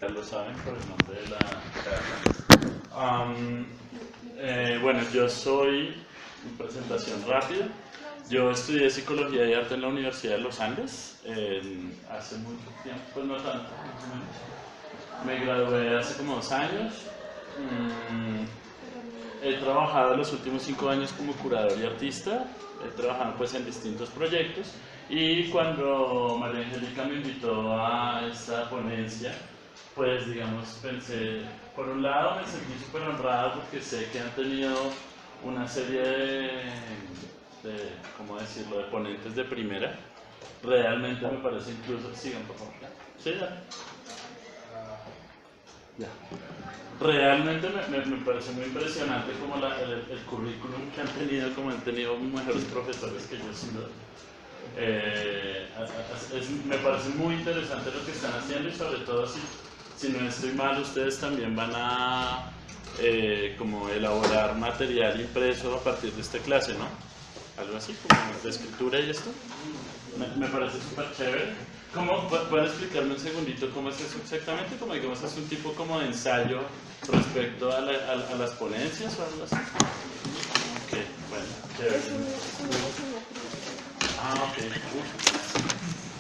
Ya lo saben por el nombre de la charla. Bueno, yo soy, en presentación rápida, yo estudié Psicología y Arte en la Universidad de los Andes hace mucho tiempo, pues no tanto, más o menos. Me gradué hace como 2 años. He trabajado los últimos 5 años como curador y artista, he trabajado pues en distintos proyectos y cuando María Angélica me invitó a esta ponencia, pues digamos pensé, por un lado me sentí súper honrado porque sé que han tenido una serie ¿cómo decirlo?, de ponentes de primera. Realmente me parece incluso, sigan por favor, sí, ya. Realmente me parece muy impresionante como el currículum que han tenido, como han tenido mejores profesores que yo, sin duda. Me parece muy interesante lo que están haciendo y sobre todo si no estoy mal, ustedes también van a como elaborar material impreso a partir de esta clase, ¿no? Algo así, como de escritura y esto. Me parece súper chévere. ¿Pueden explicarme un segundito cómo es eso exactamente? Como digamos, es un tipo como de ensayo respecto a las ponencias o algo así. Ok, bueno, chévere. Ok.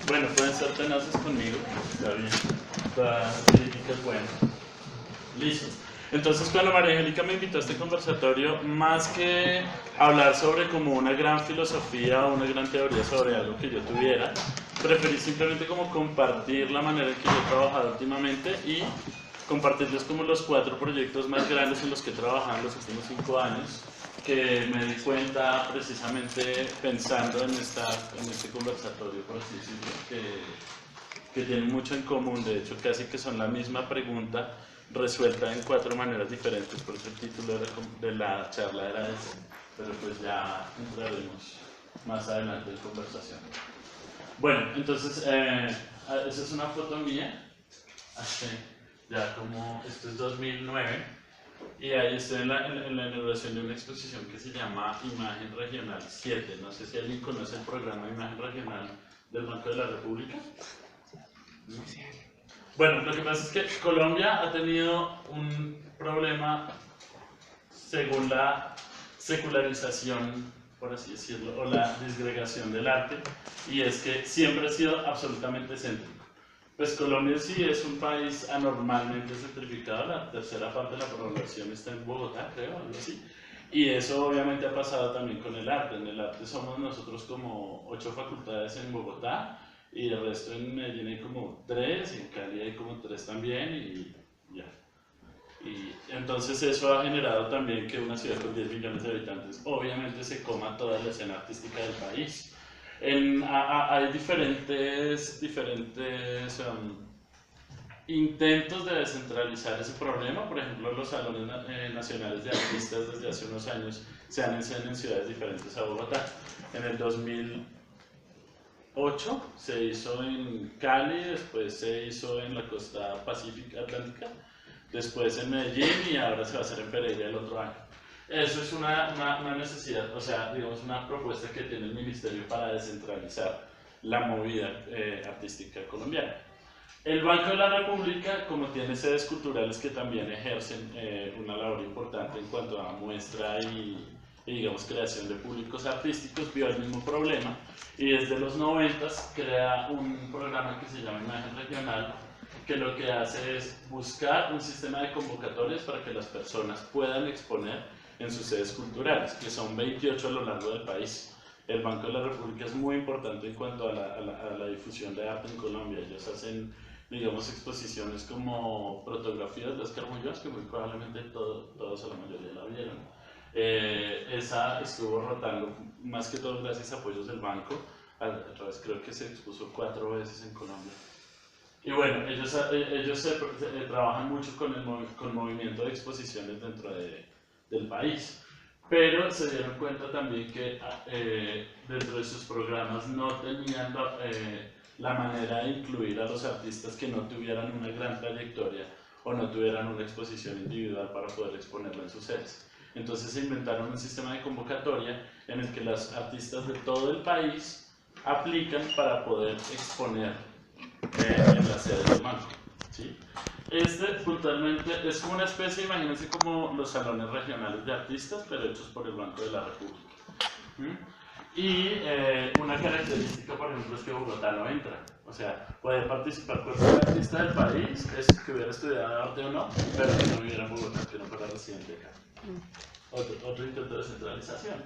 Bueno, pueden ser tenaces conmigo, está bien. La crítica es buena. Listo. Entonces, cuando María Angélica me invitó a este conversatorio, más que hablar sobre como una gran filosofía o una gran teoría sobre algo que yo tuviera, preferí simplemente como compartir la manera en que yo he trabajado últimamente y compartirles como los 4 proyectos más grandes en los que he trabajado en los últimos 5 años, que me di cuenta precisamente pensando en este conversatorio, por así decirlo, que tienen mucho en común. De hecho casi que son la misma pregunta resuelta en 4 maneras diferentes, por eso el título de la charla era ese, pero pues ya entraremos más adelante en conversación. Bueno, entonces esa es una foto mía, hace ya como, esto es 2009, y ahí estoy en la inauguración de una exposición que se llama Imagen Regional 7. No sé si alguien conoce el programa Imagen Regional del Banco de la República. ¿No? Bueno, lo que pasa es que Colombia ha tenido un problema según la secularización, por así decirlo, o la disgregación del arte, y es que siempre ha sido absolutamente céntrico. Pues Colombia sí es un país anormalmente centrificado, la tercera parte de la población está en Bogotá, creo, algo así. Y eso obviamente ha pasado también con el arte. En el arte somos nosotros como 8 facultades en Bogotá, y el resto en Medellín hay como 3, en Cali hay como 3 también, y ya. Y entonces eso ha generado también que una ciudad con 10 millones de habitantes obviamente se coma toda la escena artística del país. Hay diferentes intentos de descentralizar ese problema. Por ejemplo, los salones nacionales de artistas desde hace unos años se han hecho en ciudades diferentes a Bogotá. En el 2008 se hizo en Cali, después se hizo en la costa pacífica atlántica, después en Medellín y ahora se va a hacer en Pereira el otro año. Eso es una necesidad, o sea, digamos, una propuesta que tiene el Ministerio para descentralizar la movida artística colombiana. El Banco de la República, como tiene sedes culturales que también ejercen una labor importante en cuanto a muestra y digamos, creación de públicos artísticos, vio el mismo problema y desde los 90 crea un programa que se llama Imagen Regional, que lo que hace es buscar un sistema de convocatorias para que las personas puedan exponer en sus sedes culturales, que son 28 a lo largo del país. El Banco de la República es muy importante en cuanto a la difusión de arte en Colombia. Ellos hacen, digamos, exposiciones como Protografías de Oscar Muñoz, que muy probablemente todos o la mayoría la vieron. Esa estuvo rotando, más que todo gracias a apoyos del banco. A través, creo que se expuso 4 veces en Colombia. Y bueno, ellos trabajan mucho con movimiento de exposiciones dentro del país, pero se dieron cuenta también que dentro de sus programas no tenían la manera de incluir a los artistas que no tuvieran una gran trayectoria o no tuvieran una exposición individual para poder exponerla en sus sedes. Entonces se inventaron un sistema de convocatoria en el que los artistas de todo el país aplican para poder exponer en la sede del banco, ¿sí? puntualmente es como una especie, imagínense como los salones regionales de artistas, pero hechos por el Banco de la República. Y una característica, por ejemplo, es que Bogotá no entra. O sea, puede participar cualquier artista del país, es que hubiera estudiado arte o no, pero que no viviera en Bogotá, que no fuera residente acá. Otro intento de centralización.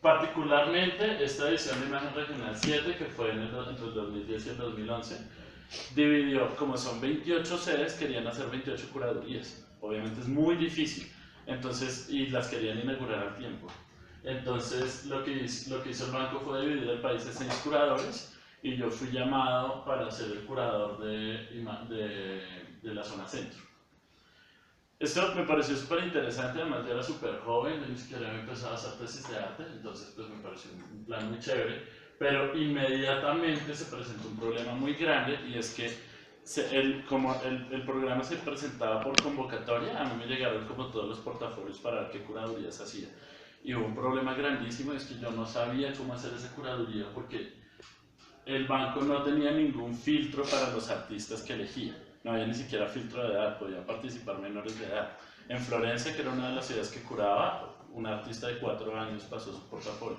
Particularmente, esta edición de Imagen Regional 7, que fue entre el 2010 y el 2011, dividió, como son 28 sedes, querían hacer 28 curadurías. Obviamente es muy difícil, entonces, y las querían inaugurar al tiempo. Entonces, lo que hizo el banco fue dividir el país en 6 curadores, y yo fui llamado para ser el curador de la zona centro. Esto me pareció súper interesante, además yo era súper joven, yo ni siquiera había empezado a hacer tesis de arte, entonces pues me pareció un plan muy chévere, pero inmediatamente se presentó un problema muy grande, y es que como el programa se presentaba por convocatoria, a mí me llegaron como todos los portafolios para ver qué curadurías hacía. Y hubo un problema grandísimo, es que yo no sabía cómo hacer esa curaduría porque el banco no tenía ningún filtro para los artistas que elegía. No había ni siquiera filtro de edad, podían participar menores de edad. En Florencia, que era una de las ciudades que curaba, un artista de 4 años pasó su portafolio.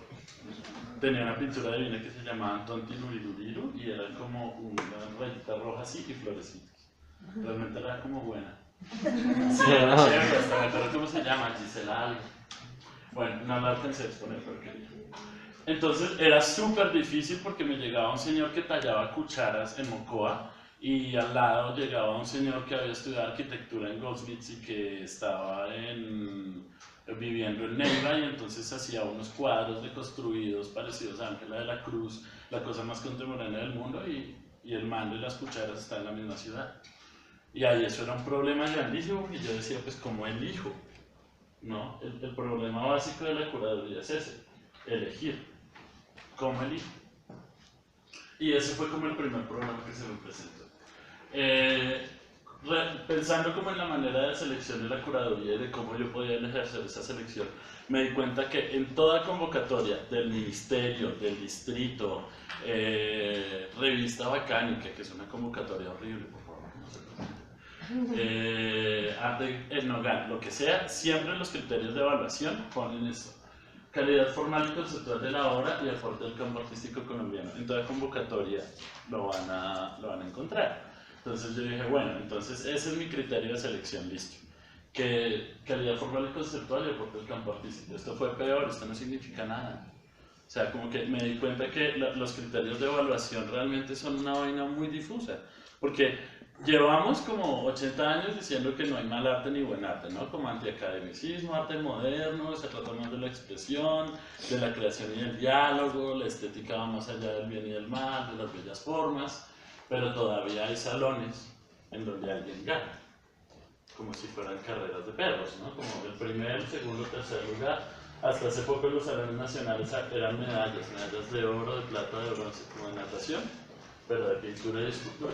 Tenía una pintura divina que se llamaba Antón Tiluriru y era como una rayita roja así y florecitas. Realmente era como buena. Sí, era chévere, hasta me acuerdo cómo se llama, Gisela algo. Bueno, no la alcancé a exponer, pero quería. Entonces era súper difícil porque me llegaba un señor que tallaba cucharas en Mocoa y al lado llegaba un señor que había estudiado arquitectura en Goldsmiths y que estaba viviendo en Neiva, y entonces hacía unos cuadros deconstruidos parecidos a Ángela de la Cruz, la cosa más contemporánea del mundo, y el mando y las cucharas están en la misma ciudad. Y ahí eso era un problema grandísimo porque yo decía, pues, ¿cómo elijo? ¿No? El problema básico de la curaduría es ese, elegir. ¿Cómo elijo? Y ese fue como el primer problema que se me presentó. Pensando como en la manera de selección de la curaduría y de cómo yo podía ejercer esa selección, me di cuenta que en toda convocatoria del ministerio, del distrito, revista Bacánica, que es una convocatoria horrible, por favor, no se arte etnogal, lo que sea, siempre los criterios de evaluación ponen eso: calidad formal y conceptual de la obra y aporte del campo artístico colombiano. En toda convocatoria lo van a encontrar. Entonces yo dije, bueno, entonces ese es mi criterio de selección, listo. Que calidad formal y conceptual y aporte del campo artístico. Esto fue peor, esto no significa nada. O sea, como que me di cuenta que los criterios de evaluación realmente son una vaina muy difusa. Porque llevamos como 80 años diciendo que no hay mal arte ni buen arte, ¿no? Como antiacademicismo, arte moderno, se trata más de la expresión, de la creación y el diálogo, la estética va más allá del bien y del mal, de las bellas formas, pero todavía hay salones en donde alguien gana, como si fueran carreras de perros, ¿no? Como el primer, segundo, tercer lugar. Hasta hace poco los salones nacionales eran medallas de oro, de plata, de bronce, como de natación, pero de pintura y escultura.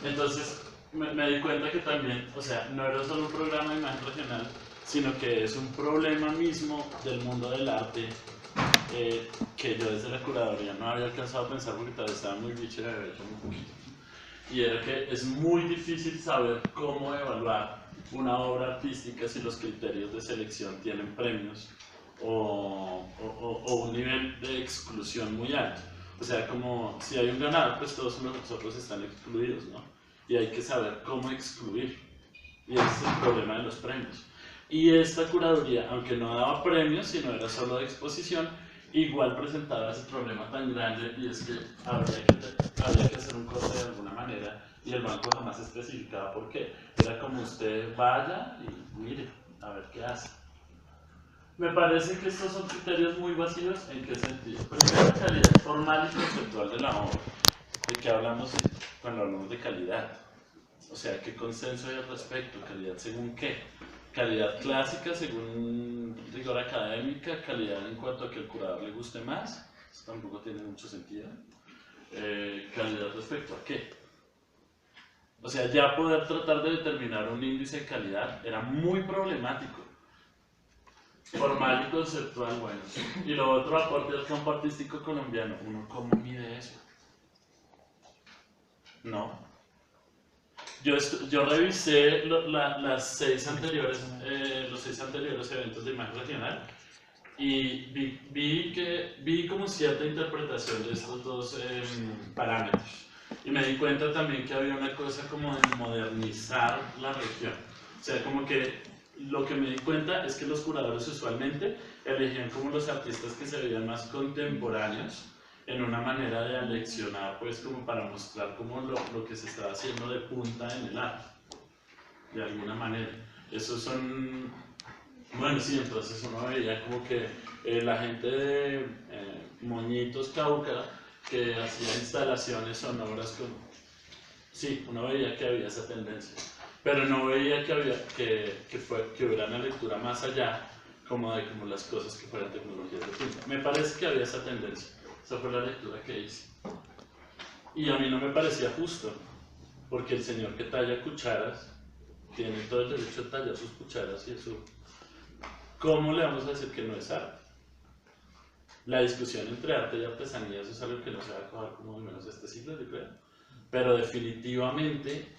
Entonces me di cuenta que también, o sea, no era solo un programa de imagen regional, sino que es un problema mismo del mundo del arte que yo desde la curaduría no había alcanzado a pensar porque todavía estaba muy bicho y había hecho muy poquito. Y era que es muy difícil saber cómo evaluar una obra artística si los criterios de selección tienen premios o un nivel de exclusión muy alto. O sea, como si hay un ganador, pues todos nosotros están excluidos, ¿no? Y hay que saber cómo excluir. Y ese es el problema de los premios. Y esta curaduría, aunque no daba premios, sino era solo de exposición, igual presentaba ese problema tan grande, y es que había que hacer un corte de alguna manera, y el banco jamás especificaba por qué. Era como usted vaya y mire, a ver qué hace. Me parece que estos son criterios muy vacíos. ¿En qué sentido? Primero, calidad formal y conceptual de la obra. ¿De qué hablamos cuando hablamos de calidad? O sea, ¿qué consenso hay al respecto? ¿Calidad según qué? Calidad clásica según rigor académica, calidad en cuanto a que el curador le guste más, eso tampoco tiene mucho sentido. Calidad respecto a qué. O sea, ya poder tratar de determinar un índice de calidad era muy problemático. Formal y conceptual, bueno. Y lo otro, aporte al campo artístico colombiano. ¿Uno cómo mide eso? No. Yo revisé los 6 anteriores eventos de imagen regional y vi como cierta interpretación de estos dos parámetros. Y me di cuenta también que había una cosa como de modernizar la región. O sea, como que lo que me di cuenta es que los curadores usualmente elegían como los artistas que se veían más contemporáneos en una manera de aleccionar, pues como para mostrar como lo que se estaba haciendo de punta en el arte, de alguna manera. Esos son, bueno, sí, entonces uno veía como que la gente de Moñitos Cauca, que hacía instalaciones sonoras con... Sí, uno veía que había esa tendencia, pero no veía que hubiera una lectura más allá como de como las cosas que fueran tecnologías de punta. Me parece que había esa tendencia, esa fue la lectura que hice. Y a mí no me parecía justo, porque el señor que talla cucharas tiene todo el derecho de tallar sus cucharas y eso. ¿Cómo le vamos a decir que no es arte? La discusión entre arte y artesanía, eso es algo que no se va a acabar como al menos este siglo, yo creo. Pero definitivamente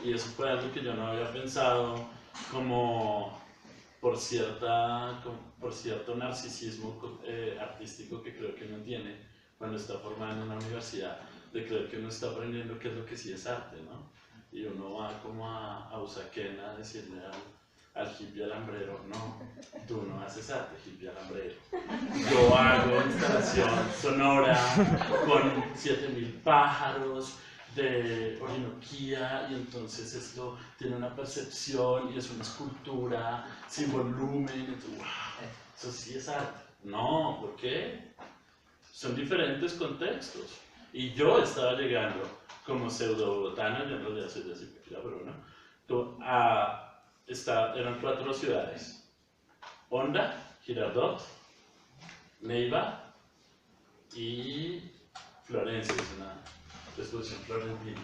y eso fue algo que yo no había pensado, como por cierto narcisismo artístico que creo que uno tiene cuando está formado en una universidad, de creer que uno está aprendiendo qué es lo que sí es arte, ¿no? Y uno va como a Usaquén a decirle al hippie alambrero, no, tú no haces arte, hippie alambrero. Yo hago instalación sonora con 7000 pájaros de Orinoquía y entonces esto tiene una percepción y es una escultura sin volumen. Entonces, wow, eso sí es arte. No, ¿por qué? Son diferentes contextos. Y yo estaba llegando como pseudo-bogotano, yo en realidad soy de Zipaquirá, pero bueno, eran 4 ciudades: Honda, Girardot, Neiva y Florencia, es una exposición florentina.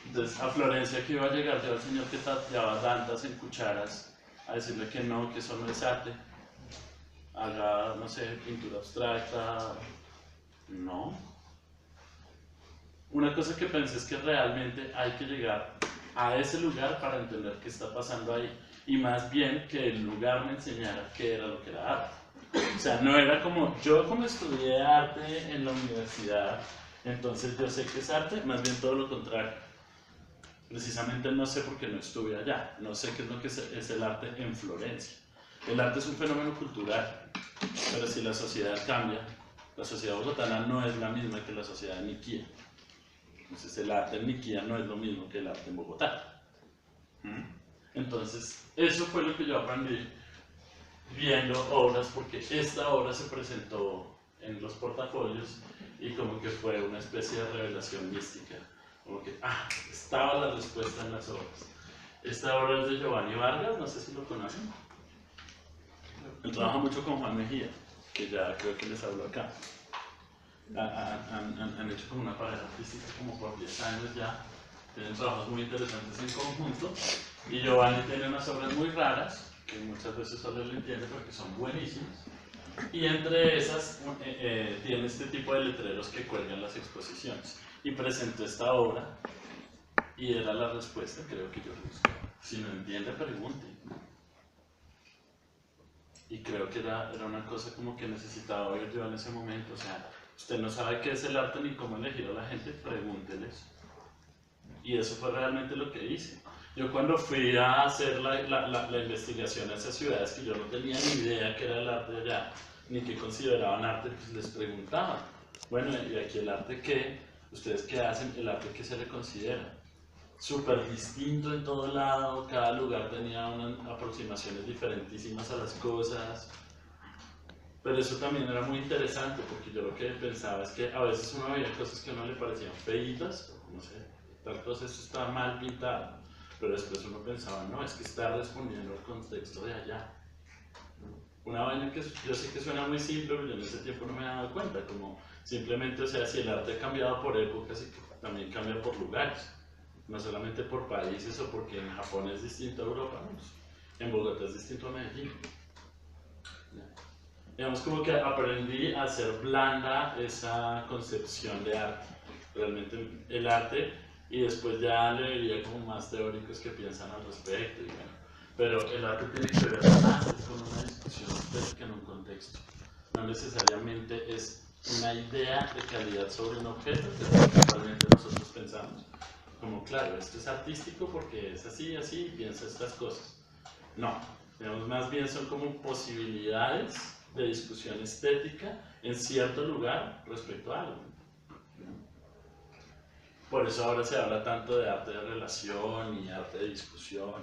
Entonces a Florencia que iba a llegar yo al señor que tateaba dantas en cucharas a decirle que no, que eso no es arte, haga, no sé, pintura abstracta, no. Una cosa que pensé es que realmente hay que llegar a ese lugar para entender qué está pasando ahí, y más bien que el lugar me enseñara qué era lo que era arte. O sea, no era como, yo como estudié arte en la universidad, entonces yo sé que es arte, más bien todo lo contrario. Precisamente no sé porque no estuve allá, no sé qué es lo que es el arte en Florencia. El arte es un fenómeno cultural, pero si la sociedad cambia, la sociedad bogotana no es la misma que la sociedad de Niquía. Entonces el arte en Niquía no es lo mismo que el arte en Bogotá. Entonces eso fue lo que yo aprendí viendo obras, porque esta obra se presentó en los portafolios y como que fue una especie de revelación mística. Como que, estaba la respuesta en las obras. Esta obra es de Giovanni Vargas, no sé si lo conocen. Él trabaja mucho con Juan Mejía, que ya creo que les hablo acá. Han hecho como una pareja artística como por 10 años ya. Tienen trabajos muy interesantes en conjunto. Y Giovanni tiene unas obras muy raras, que muchas veces solo él entiende porque son buenísimas. Y entre esas tiene este tipo de letreros que cuelgan las exposiciones. Y presentó esta obra y era la respuesta, creo que yo le buscaba. Si no entiende, pregunte. Y creo que era una cosa como que necesitaba oír yo en ese momento. O sea, usted no sabe qué es el arte ni cómo elegir a la gente, pregúnteles. Y eso fue realmente lo que hice. Yo cuando fui a hacer la investigación a esas ciudades que yo no tenía ni idea qué era el arte allá, ni qué consideraban arte, pues les preguntaba, bueno, ¿y aquí el arte qué? ¿Ustedes qué hacen? ¿El arte qué se le considera? Súper distinto en todo lado, cada lugar tenía unas aproximaciones diferentísimas a las cosas. Pero eso también era muy interesante, porque yo lo que pensaba es que a veces uno veía cosas que a uno le parecían feitas, no sé, tal cosa, eso está mal pintado, pero después uno pensaba, no, es que está respondiendo al contexto de allá. Una vaina que yo sé que suena muy simple, pero yo en ese tiempo no me había dado cuenta, como simplemente, o sea, si el arte ha cambiado por épocas, y también cambia por lugares, no solamente por países o porque en Japón es distinto a Europa, ¿no? En Bogotá es distinto a Medellín. Digamos como que aprendí a hacer blanda esa concepción de arte. Realmente el arte y después ya leería como más teóricos que piensan al respecto. Y bueno, pero el arte tiene que ver más con una discusión estética en un contexto. No necesariamente es una idea de calidad sobre un objeto, que es lo que actualmente nosotros pensamos. Como, claro, esto es artístico porque es así, así, y piensa estas cosas. No, digamos, más bien son como posibilidades de discusión estética en cierto lugar respecto a algo. Por eso ahora se habla tanto de arte de relación y arte de discusión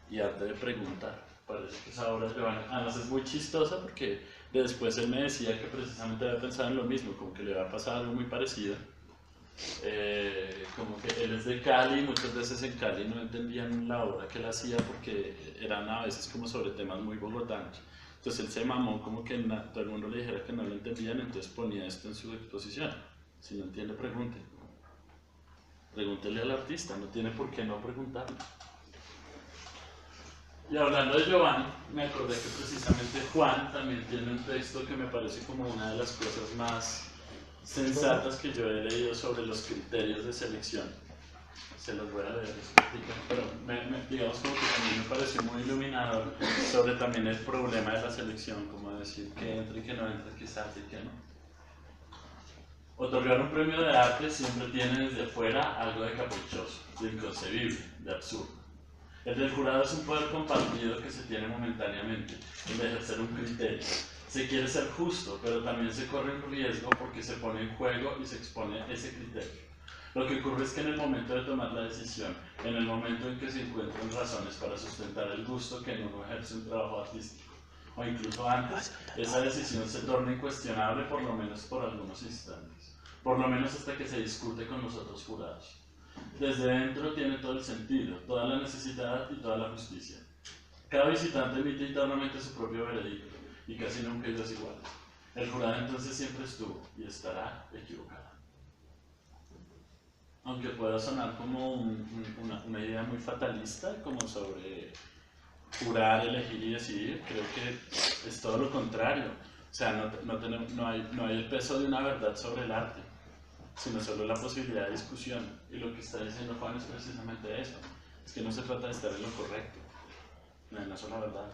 y arte de preguntar. Parece que esa obra de Giovanni, además es muy chistosa porque después él me decía que precisamente había pensado en lo mismo, como que le había pasado algo muy parecido. Como que él es de Cali y muchas veces en Cali no entendían la obra que él hacía porque eran a veces como sobre temas muy bogotanos. Entonces él se mamó como que todo el mundo le dijera que no lo entendían, entonces ponía esto en su exposición. Si no entiende, pregunte. Pregúntele al artista, no tiene por qué no preguntarle. Y hablando de Giovanni, me acordé que precisamente Juan también tiene un texto que me parece como una de las cosas más sensatas que yo he leído sobre los criterios de selección. Se los voy a leer, pero digamos como que también me pareció muy iluminador sobre también el problema de la selección, como decir que entra y que no entra, que es arte y que no. Otorgar un premio de arte siempre tiene desde fuera algo de caprichoso, de inconcebible, de absurdo. El del jurado es un poder compartido que se tiene momentáneamente, el de ejercer un criterio. Se quiere ser justo, pero también se corre un riesgo porque se pone en juego y se expone ese criterio. Lo que ocurre es que en el momento de tomar la decisión, en el momento en que se encuentran razones para sustentar el gusto que en uno ejerce un trabajo artístico, o incluso antes, esa decisión se torna incuestionable por lo menos por algunos instantes, por lo menos hasta que se discute con los otros jurados. Desde dentro tiene todo el sentido, toda la necesidad y toda la justicia. Cada visitante emite internamente su propio veredicto, y casi nunca hay dos iguales. El jurado entonces siempre estuvo y estará equivocado. Aunque pueda sonar como una idea muy fatalista, como sobre jurar, elegir y decidir, creo que es todo lo contrario. O sea, no hay el peso de una verdad sobre el arte, sino solo la posibilidad de discusión. Y lo que está diciendo Juan es precisamente eso, es que no se trata de estar en lo correcto, no hay una sola verdad.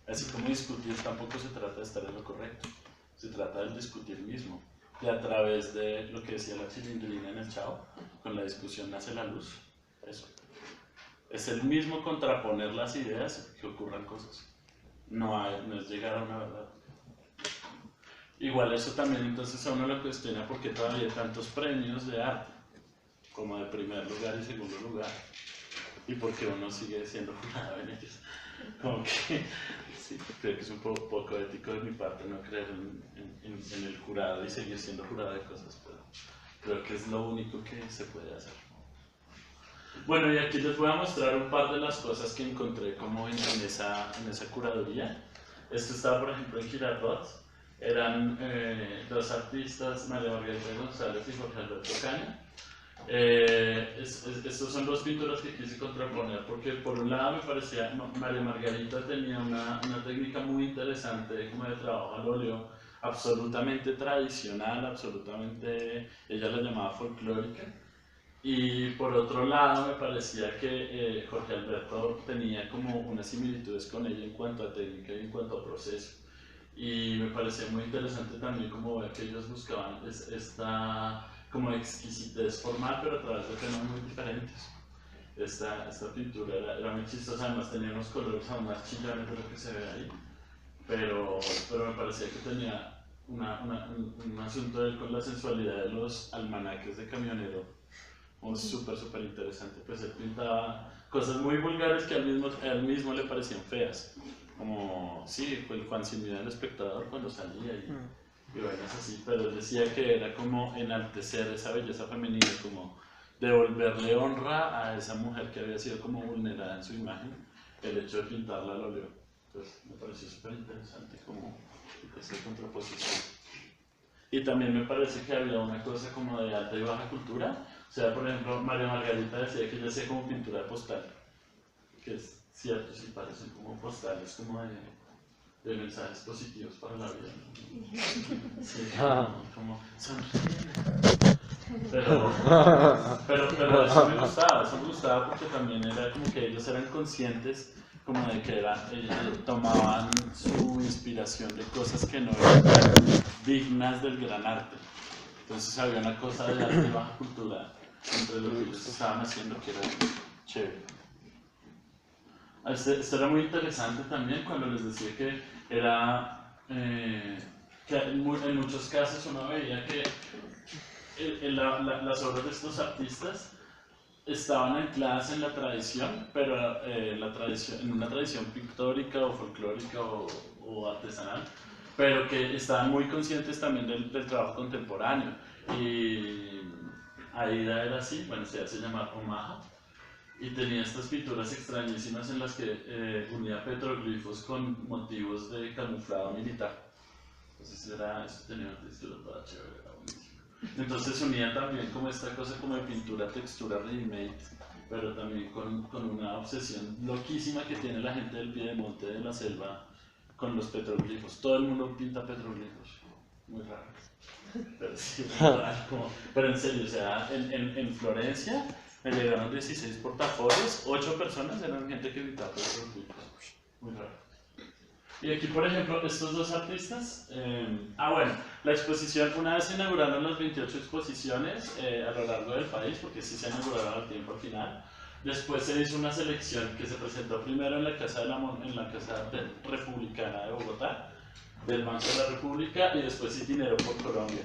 Así como discutir tampoco se trata de estar en lo correcto, se trata del discutir mismo. Y a través de lo que decía la chilindrina en el Chao, con la discusión nace la luz. Eso. Es el mismo contraponer las ideas que ocurran cosas. No es llegar a una verdad. Igual eso también entonces a uno lo cuestiona porque todavía hay tantos premios de arte, como de primer lugar y segundo lugar, y porque uno sigue siendo jurado en ellos. Como que sí, creo que es un poco ético de mi parte no creer en el jurado y seguir siendo jurado de cosas, pero creo que es lo único que se puede hacer. Bueno, y aquí les voy a mostrar un par de las cosas que encontré como en esa curaduría. Esto estaba, por ejemplo, en Girardot. Eran dos artistas, María Margarita González y Jorge Alberto Caña. Estos son dos pinturas que quise contraponer porque por un lado me parecía, María Margarita tenía una técnica muy interesante como de trabajo al óleo, absolutamente tradicional, absolutamente, ella la llamaba folclórica. Y por otro lado me parecía que Jorge Alberto tenía como unas similitudes con ella en cuanto a técnica y en cuanto a proceso. Y me parecía muy interesante también como ver que ellos buscaban esta como exquisitez formal, pero a través de temas muy diferentes. Esta pintura era muy chistosa, además tenía unos colores aún más chillones de lo que se ve ahí, pero me parecía que tenía un asunto con la sensualidad de los almanaques de camionero, como súper interesante. Pues él pintaba cosas muy vulgares que a él mismo le parecían feas, como, sí, fue el Juan sin mirar al espectador cuando salía y vainas así, pero él decía que era como enaltecer esa belleza femenina, como devolverle honra a esa mujer que había sido como vulnerada en su imagen, el hecho de pintarla al óleo. Entonces me pareció súper interesante como esa contraposición. Y también me parece que había una cosa como de alta y baja cultura. O sea, por ejemplo, María Margarita decía que ella hacía como pintura postal, que es cierto, sí parecen como postales, como de mensajes positivos para la vida. Sí, como sonríe. pero eso me gustaba porque también era como que ellos eran conscientes como de que ellos tomaban su inspiración de cosas que no eran dignas del gran arte. Entonces había una cosa de arte y baja cultura entre lo que ellos estaban haciendo que era chévere. Esto era muy interesante también cuando les decía que era que en muchos casos uno veía que las obras de estos artistas estaban ancladas en la tradición, pero en una tradición pictórica o folclórica o artesanal, pero que estaban muy conscientes también del trabajo contemporáneo. Y Aida era así, bueno, se hace llamar Omaha, y tenía estas pinturas extrañísimas en las que unía petroglifos con motivos de camuflado militar. Entonces eso tenía una textura toda chévere, era buenísimo. Entonces unía también como esta cosa como de pintura, textura, ready-made, pero también con una obsesión loquísima que tiene la gente del Piedemonte de la selva con los petroglifos. Todo el mundo pinta petroglifos, muy raro. Pero sí, muy raro. Pero en serio, o sea, en Florencia me llegaron 16 portafolios, 8 personas eran gente que pintaba petroglifos. Muy raro. Y aquí, por ejemplo, estos dos artistas, bueno, la exposición, una vez se inauguraron las 28 exposiciones a lo largo del país, porque sí se inauguraron al tiempo al final. Después se hizo una selección que se presentó primero en la Casa Republicana de Bogotá, del Banco de la República, y después itineró por Colombia.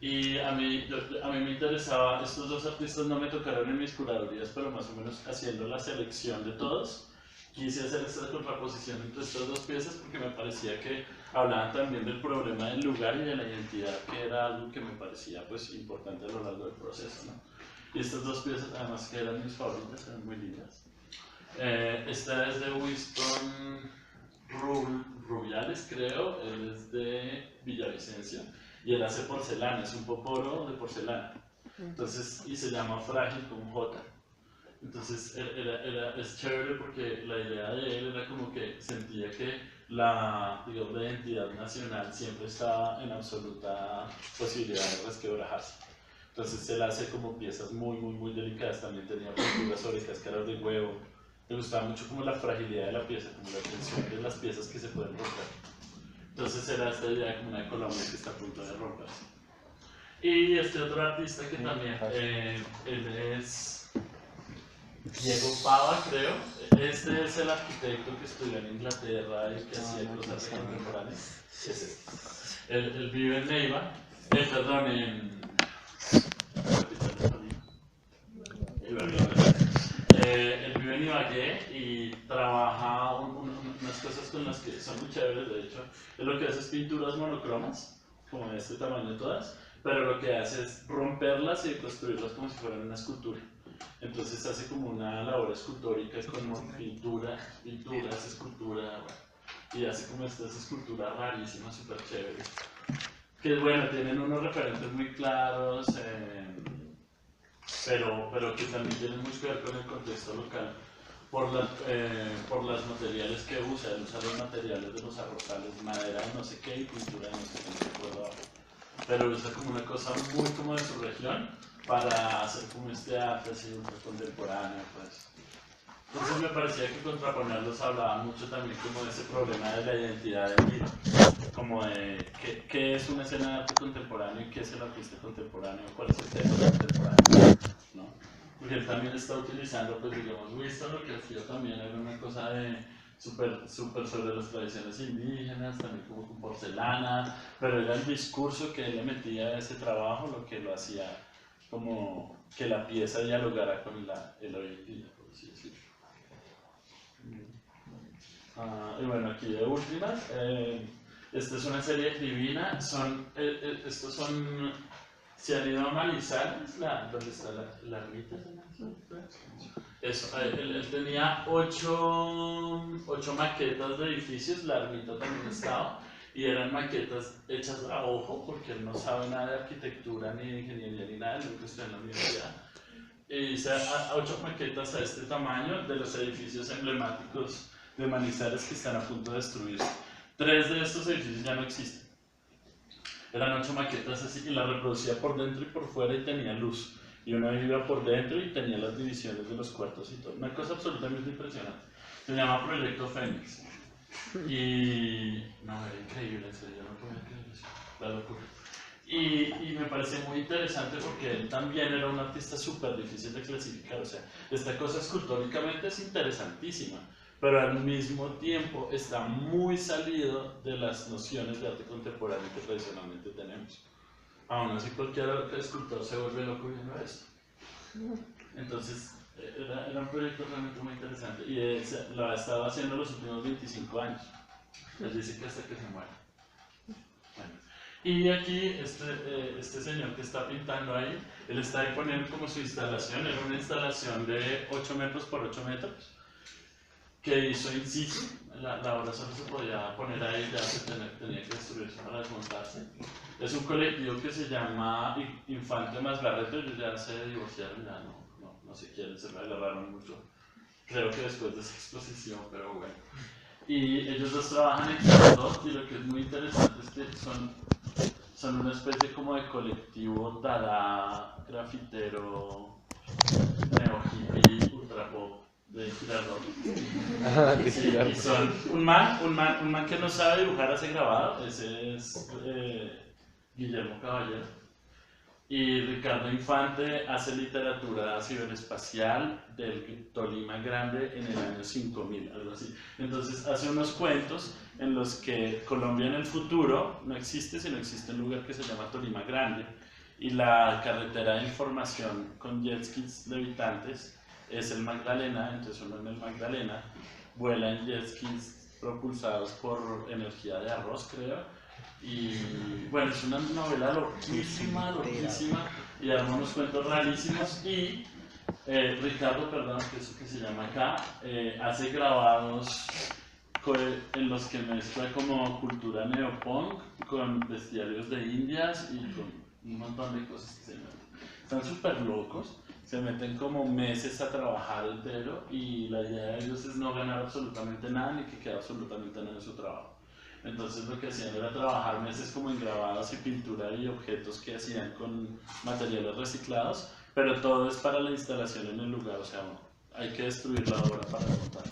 Y a mí me interesaba, estos dos artistas no me tocaron en mis curadurías, pero más o menos haciendo la selección de todos, quise hacer esta contraposición entre estas dos piezas porque me parecía que hablaban también del problema del lugar y de la identidad, que era algo que me parecía pues importante a lo largo del proceso, ¿no? Y estas dos piezas, además que eran mis favoritas, eran muy lindas. Esta es de Winston Rubiales, creo, él es de Villavicencio, y él hace porcelana, es un poporo de porcelana. Entonces, y se llama Frágil con J. Entonces es chévere porque la idea de él era como que sentía que la identidad nacional siempre estaba en absoluta posibilidad de resquebrajarse. Entonces él hace como piezas muy delicadas, también tenía pinturas sobre cáscaras de huevo. Me gustaba mucho como la fragilidad de la pieza, como la tensión de las piezas que se pueden romper. Entonces era esta idea como una Colombia que está a punto de romperse. Y este otro artista que también, él es Diego Pava, creo. Este es el arquitecto que estudió en Inglaterra y que hacía cosas contemporáneas. Él vive en Neiva, perdón, él vive en Ibagué y trabaja unas cosas con las que son muy chéveres, de hecho. Él lo que hace es pinturas monocromas, como de este tamaño todas, pero lo que hace es romperlas y construirlas como si fueran una escultura. Entonces hace como una labor escultórica con pinturas, escultura, bueno, y hace como estas esculturas rarísimas, súper chéveres. Que bueno, tienen unos referentes muy claros, pero que también tienen mucho que ver con el contexto local. Por los materiales que usa, él usa los materiales de los arrozales, madera de no sé qué y pintura de no sé qué, no recuerdo ahora. Pero usa como una cosa muy como de su región para hacer como este arte así ultra contemporáneo, pues. Entonces me parecía que contraponerlos hablaba mucho también como de ese problema de la identidad del libro, como de qué es una escena de arte contemporáneo y qué es el artista contemporáneo, cuál es el tema contemporáneo, ¿no? Porque él también está utilizando, pues digamos, Winston lo que hacía también era una cosa de súper sobre las tradiciones indígenas, también como con porcelana, pero era el discurso que él le metía a ese trabajo lo que lo hacía como que la pieza dialogara con el hoy en día, por así decirlo. Y bueno, aquí de últimas, esta es una serie divina, estos son, se han ido a Manizales, ¿dónde está la ermita? Eso, él tenía 8 maquetas de edificios, la ermita también estaba, y eran maquetas hechas a ojo, porque él no sabe nada de arquitectura, ni de ingeniería, ni nada, lo que está en la universidad. Y hice 8 maquetas a este tamaño de los edificios emblemáticos de Manizales que están a punto de destruirse. 3 de estos edificios ya no existen. Eran 8 maquetas así, y la reproducía por dentro y por fuera y tenía luz. Y uno iba por dentro y tenía las divisiones de los cuartos y todo. Una cosa absolutamente impresionante. Se llama Proyecto Fénix. Y no, era increíble, en serio, yo no podía creer eso, la locura. Y me pareció muy interesante porque él también era un artista súper difícil de clasificar. O sea, esta cosa escultóricamente es interesantísima, pero al mismo tiempo está muy salido de las nociones de arte contemporáneo que tradicionalmente tenemos. Aún así, cualquier escultor se vuelve loco viendo esto. Entonces, era un proyecto realmente muy interesante y lo ha estado haciendo los últimos 25 años. Él dice que hasta que se muera. Bueno. Y aquí, este señor que está pintando ahí, él está ahí poniendo como su instalación, era una instalación de 8 metros por 8 metros, que hizo in situ. La obra solo se podía poner ahí, ya se tenía que destruirse para desmontarse. Es un colectivo que se llama Infante más Barreto, ellos ya se divorciaron, ya no se quieren, se agarraron mucho, creo que después de esa exposición, pero bueno. Y ellos dos trabajan en conjunto y lo que es muy interesante es que son una especie como de colectivo dada, grafitero, neo-hippie, ultra pop de Girardot. Sí, y son un man que no sabe dibujar hace grabado, ese es Guillermo Caballero. Y Ricardo Infante hace literatura ciberespacial del Tolima Grande en el año 5000, algo así. Entonces hace unos cuentos en los que Colombia en el futuro no existe, sino existe un lugar que se llama Tolima Grande, y la carretera de información con jet skis levitantes es el Magdalena. Entonces uno en el Magdalena vuela en jet skis propulsados por energía de arroz, creo. Y bueno, es una novela loquísima, y arma unos cuentos rarísimos. Y Ricardo, perdón, que es que se llama acá, hace grabados en los que mezcla como cultura neopunk con bestiarios de indias y con un montón de cosas que se meten. Están súper locos, se meten como meses a trabajar entero, y la idea de ellos es no ganar absolutamente nada ni que quede absolutamente nada en su trabajo. Entonces lo que hacían era trabajar meses como en grabados y pintura y objetos que hacían con materiales reciclados, pero todo es para la instalación en el lugar, o sea, hay que destruir la obra para montar.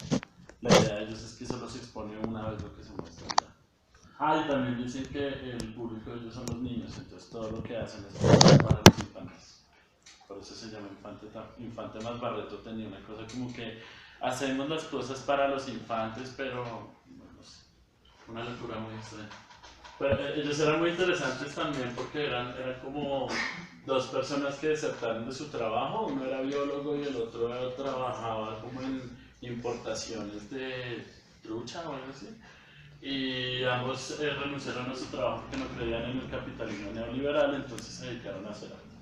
La idea de ellos es que solo se expone una vez lo que se muestra ya. Ah, y también dicen que el público de ellos son los niños, entonces todo lo que hacen es para los infantes. Por eso se llama Infante más Barreto. Tenía una cosa como que hacemos las cosas para los infantes, pero bueno, una locura muy extraña. Pero ellos eran muy interesantes también porque eran como dos personas que desertaron de su trabajo. Uno era biólogo y el otro trabajaba como en importaciones de trucha o algo así. Y ambos renunciaron a su trabajo porque no creían en el capitalismo neoliberal, entonces se dedicaron a hacer arte.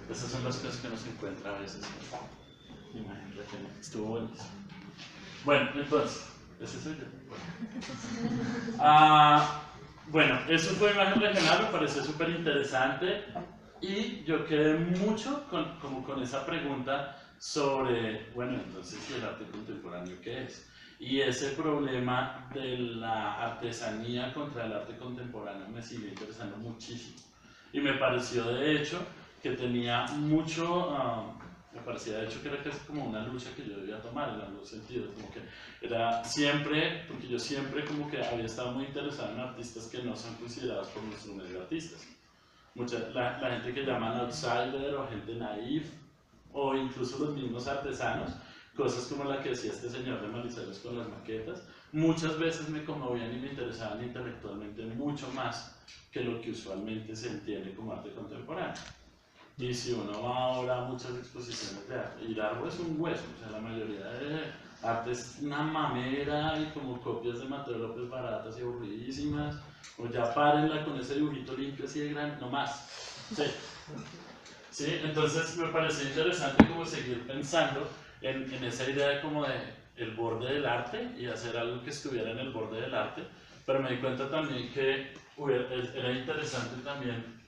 Esas son las cosas que uno se encuentra a veces. Imagínate, estuvo buenísimo. Bueno, entonces, ese soy yo. Bueno, eso fue Imagen Regional, me pareció súper interesante, y yo quedé mucho con esa pregunta sobre, bueno, entonces, ¿y el arte contemporáneo qué es? Y ese problema de la artesanía contra el arte contemporáneo me sigue interesando muchísimo. Y me pareció, de hecho, que tenía mucho... me parecía de hecho que era casi como una lucha que yo debía tomar en algunos sentidos, como que era siempre, porque yo siempre como que había estado muy interesado en artistas que no son considerados por nuestro medio artistas. La gente que llaman outsider o gente naif, o incluso los mismos artesanos, cosas como la que decía este señor de Manizales con las maquetas, muchas veces me conmovían y me interesaban intelectualmente mucho más que lo que usualmente se entiende como arte contemporáneo. Y si uno va ahora a muchas exposiciones de arte, y el árbol es un hueso, o sea, la mayoría de arte es una mamera y como copias de Mateo López baratas y aburridísimas, o ya párenla con ese dibujito limpio así de grande, no más. Sí. Sí, entonces me pareció interesante como seguir pensando en esa idea como de el borde del arte y hacer algo que estuviera en el borde del arte, pero me di cuenta también que era interesante también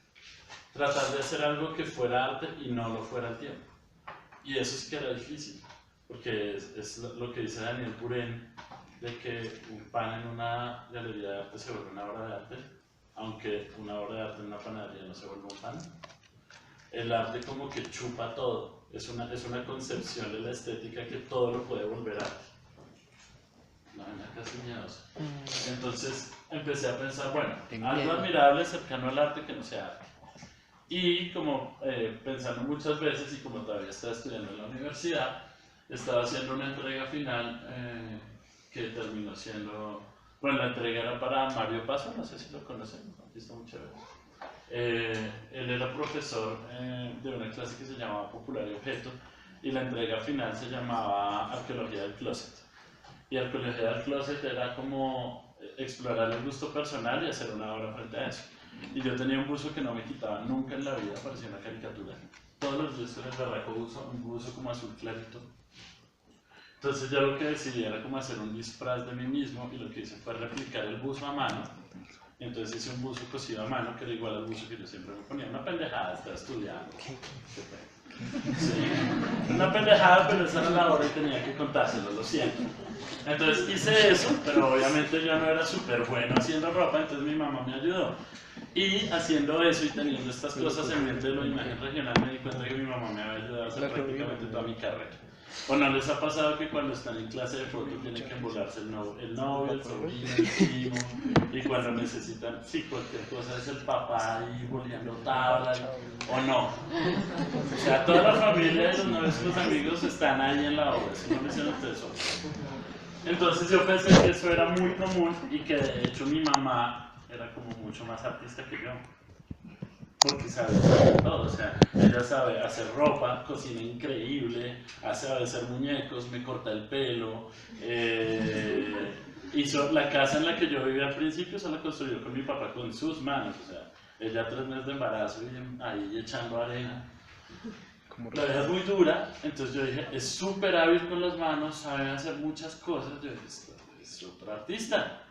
tratar de hacer algo que fuera arte y no lo fuera al tiempo. Y eso sí que era difícil, porque es lo que dice Daniel Purén, de que un pan en una galería de arte se vuelve una obra de arte. aunque una obra de arte en una panadería no se vuelve un pan, el arte como que chupa todo, es una concepción de la estética que todo lo puede volver arte. Una casi miedosa. Entonces empecé a pensar, bueno, algo admirable cercano al arte que no sea arte. Y como pensando muchas veces, y como todavía estaba estudiando en la universidad, estaba haciendo una entrega final que terminó siendo, bueno, la entrega era para Mario Paso, no sé si lo conocen, aquí está muy chévere. Él era profesor de una clase que se llamaba Popular y Objeto, y la entrega final se llamaba Arqueología del Closet. Y Arqueología del Closet era como explorar el gusto personal y hacer una obra frente a eso. Y yo tenía un buzo que no me quitaba nunca en la vida, parecía una caricatura. Todos los días con el berraco buzo, un buzo como azul clarito. Entonces yo lo que decidí era como hacer un disfraz de mí mismo, y lo que hice fue replicar el buzo a mano. Entonces hice un buzo cosido a mano, que era igual al buzo que yo siempre me ponía. Una pendejada, estaba estudiando. Sí, una pendejada, pero esa era la hora y tenía que contárselo, lo siento. Entonces hice eso, pero obviamente yo no era súper bueno haciendo ropa, entonces mi mamá me ayudó. Y haciendo eso y teniendo estas cosas en mente de la imagen regional, me di cuenta que mi mamá me había ayudado a hacer prácticamente toda mi carrera. ¿O no les ha pasado que cuando están en clase de foto tienen que embolarse el novio, el sobrino, el primo, y cuando necesitan, sí, cualquier cosa es el papá ahí boleando tabla, o no? O sea, toda la familia y los novios y los amigos están ahí en la obra, si no me hicieron ustedes solos. Entonces yo pensé que eso era muy común y que de hecho mi mamá era como mucho más artista que yo. Porque sabe hacer todo, o sea, ella sabe hacer ropa, cocina increíble, sabe hacer muñecos, me corta el pelo, hizo la casa en la que yo vivía al principio, se la construyó con mi papá con sus manos, o sea, ella 3 meses de embarazo y ahí echando arena. La vieja es muy dura, entonces yo dije, es súper hábil con las manos, sabe hacer muchas cosas, yo dije, es otro artista.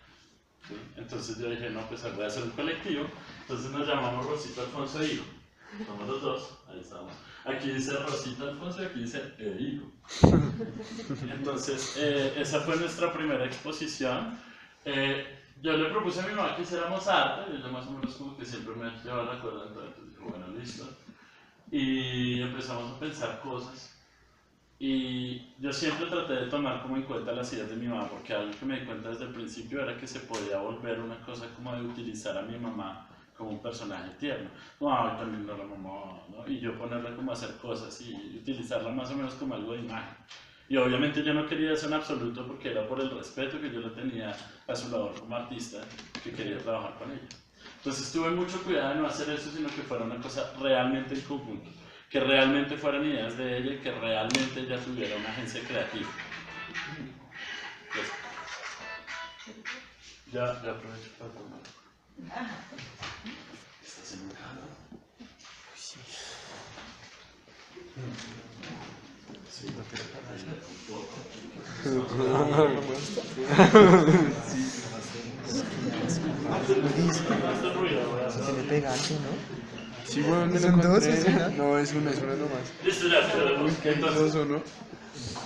¿Sí? Entonces yo dije, no, pues voy a hacer un colectivo. Entonces nos llamamos Rosita, Alfonso e Hijo. Somos los dos, ahí estamos. Aquí dice Rosita, Alfonso, y aquí dice Hijo. Entonces, esa fue nuestra primera exposición. Yo le propuse a mi mamá que hiciéramos arte, y ella más o menos como que siempre me llevaba la cuerda, entonces dijo, bueno, listo. Y empezamos a pensar cosas. Y yo siempre traté de tomar como en cuenta las ideas de mi mamá, porque algo que me di cuenta desde el principio era que se podía volver una cosa como de utilizar a mi mamá como un personaje tierno. No, también no la mamá, ¿no? Y yo ponerla como a hacer cosas y utilizarla más o menos como algo de imagen. Y obviamente yo no quería eso en absoluto porque era por el respeto que yo le tenía a su labor como artista, que quería trabajar con ella. Entonces tuve mucho cuidado de no hacer eso, sino que fuera una cosa realmente en conjunto. Que realmente fueran ideas de ella y que realmente ella tuviera una agencia creativa. Pues, ya aprovecho para tomar. ¿Estás en un calor? Sí. Sí, lo que Se le pega algo, ¿no? Sí, bueno, me lo ¿Son dos? encontré. ¿Es una? No, es una nomás. Listo, ya, Entonces, ¿no?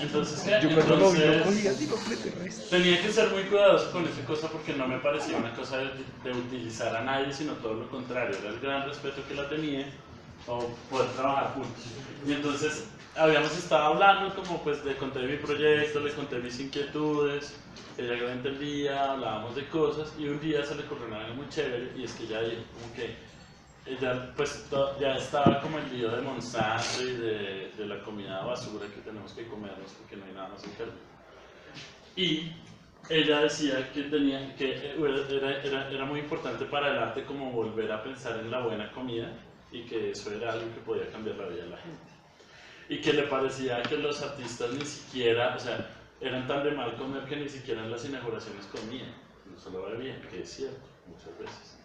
Entonces, ¿qué? Yo cuando lo vi, Entonces, lo cogí así completo el resto. tenía que ser muy cuidadoso con esa cosa porque no me parecía una cosa de utilizar a nadie, sino todo lo contrario. Era el gran respeto que la tenía o poder trabajar juntos. Y entonces habíamos estado hablando como pues le conté mi proyecto, le conté mis inquietudes, ella lo entendía, hablábamos de cosas y un día se le ocurrió algo muy chévere y es que ella dijo como que ella pues ya estaba como el lío de Monsanto y de la comida basura que tenemos que comernos porque no hay nada más enfermo. Y ella decía que era muy importante para el arte como volver a pensar en la buena comida y que eso era algo que podía cambiar la vida de la gente. Y que le parecía que los artistas ni siquiera, o sea, eran tan de mal comer que ni siquiera en las inauguraciones comían, no solo bebían, que es cierto, muchas veces.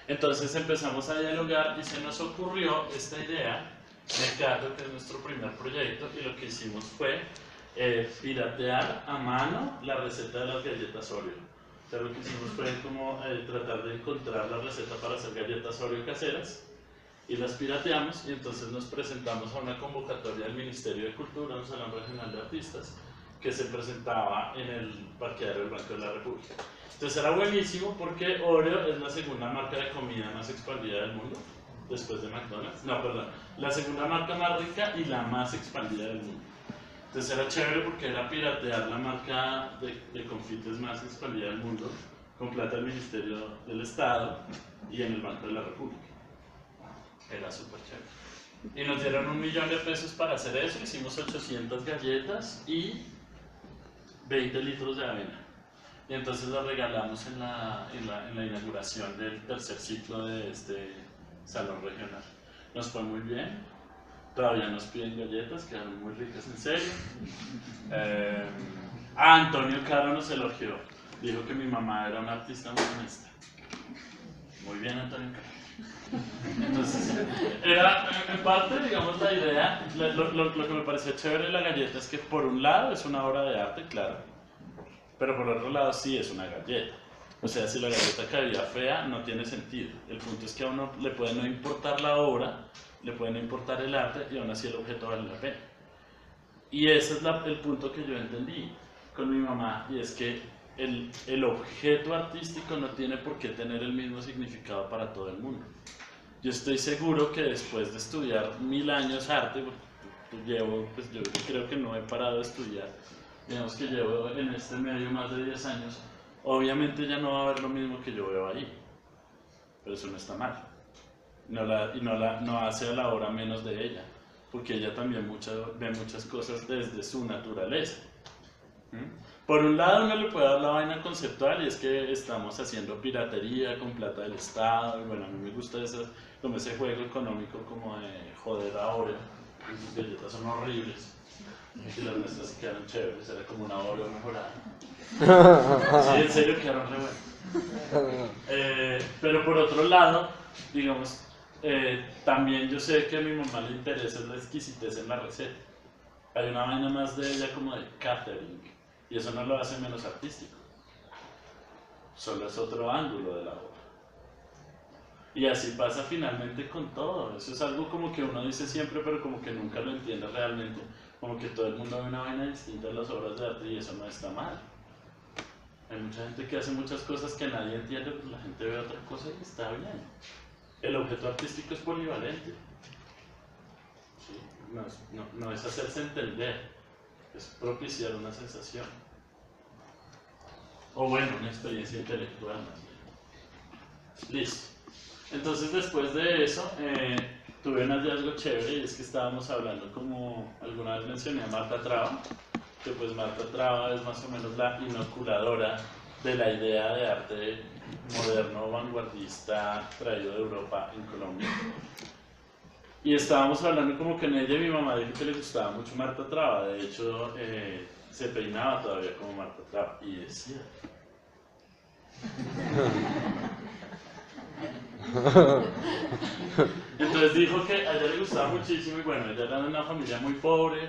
Entonces empezamos a dialogar y se nos ocurrió esta idea de Cardo, que es nuestro primer proyecto, y lo que hicimos fue piratear a mano la receta de las galletas Oreo. O sea, lo que hicimos fue como tratar de encontrar la receta para hacer galletas Oreo caseras y las pirateamos y entonces nos presentamos a una convocatoria del Ministerio de Cultura, un salón regional de artistas, que se presentaba en el parqueadero del Banco de la República. Entonces era buenísimo porque Oreo es la segunda marca de comida más expandida del mundo, después de McDonald's. No, perdón, la segunda marca más rica y la más expandida del mundo. Entonces era chévere porque era piratear la marca de confites más expandida del mundo con plata del Ministerio del Estado y en el Banco de la República. Era súper chévere. Y nos dieron $1 millón de pesos para hacer eso, hicimos 800 galletas y 20 litros de avena. Y entonces las regalamos en la inauguración del tercer ciclo de este salón regional. Nos fue muy bien, todavía nos piden galletas, quedaron muy ricas, en serio. Antonio Caro nos elogió, dijo que mi mamá era una artista muy honesta. Muy bien, Antonio Caro. Entonces, era en parte, digamos, la idea, lo que me pareció chévere de la galleta es que por un lado es una obra de arte, claro, pero por otro lado sí es una galleta. O sea, si la galleta caía fea, no tiene sentido. El punto es que a uno le puede no importar la obra, le puede no importar el arte y aún así el objeto vale la pena. Y ese es el punto que yo entendí con mi mamá, y es que el objeto artístico no tiene por qué tener el mismo significado para todo el mundo. Yo estoy seguro que después de estudiar 1000 años arte, pues yo creo que no he parado de estudiar, digamos que llevo en este medio más de 10 años, obviamente ya no va a haber lo mismo que yo veo ahí, pero eso no está mal, no hace a la obra menos de ella, porque ella también ve muchas cosas desde su naturaleza. Por un lado uno le puede dar la vaina conceptual y es que estamos haciendo piratería con plata del Estado, y bueno, a mí me gusta como ese juego económico como de joder a Oreo, sus galletas son horribles y las nuestras sí quedaron chéveres, era como una Oreo mejorada. Sí, en serio quedaron re buenas. Pero por otro lado, digamos, también yo sé que a mi mamá le interesa la exquisitez en la receta. Hay una vaina más de ella como de catering. Y eso no lo hace menos artístico, solo es otro ángulo de la obra. Y así pasa finalmente con todo, eso es algo como que uno dice siempre pero como que nunca lo entiende realmente, como que todo el mundo ve una vaina distinta en las obras de arte y eso no está mal. Hay mucha gente que hace muchas cosas que nadie entiende, pues la gente ve otra cosa y está bien. El objeto artístico es polivalente, ¿sí? No es hacerse entender, es propiciar una sensación. O bueno, una experiencia intelectual más bien. Listo. Entonces después de eso, tuve un hallazgo chévere y es que estábamos hablando, como alguna vez mencioné a Marta Traba, que pues Marta Traba es más o menos la inoculadora de la idea de arte moderno, vanguardista, traído de Europa en Colombia. Y estábamos hablando como que en ella mi mamá dijo que le gustaba mucho Marta Traba, de hecho se peinaba todavía como Marta Traba, y decía. Entonces dijo que a ella le gustaba muchísimo y bueno, ella era de una familia muy pobre,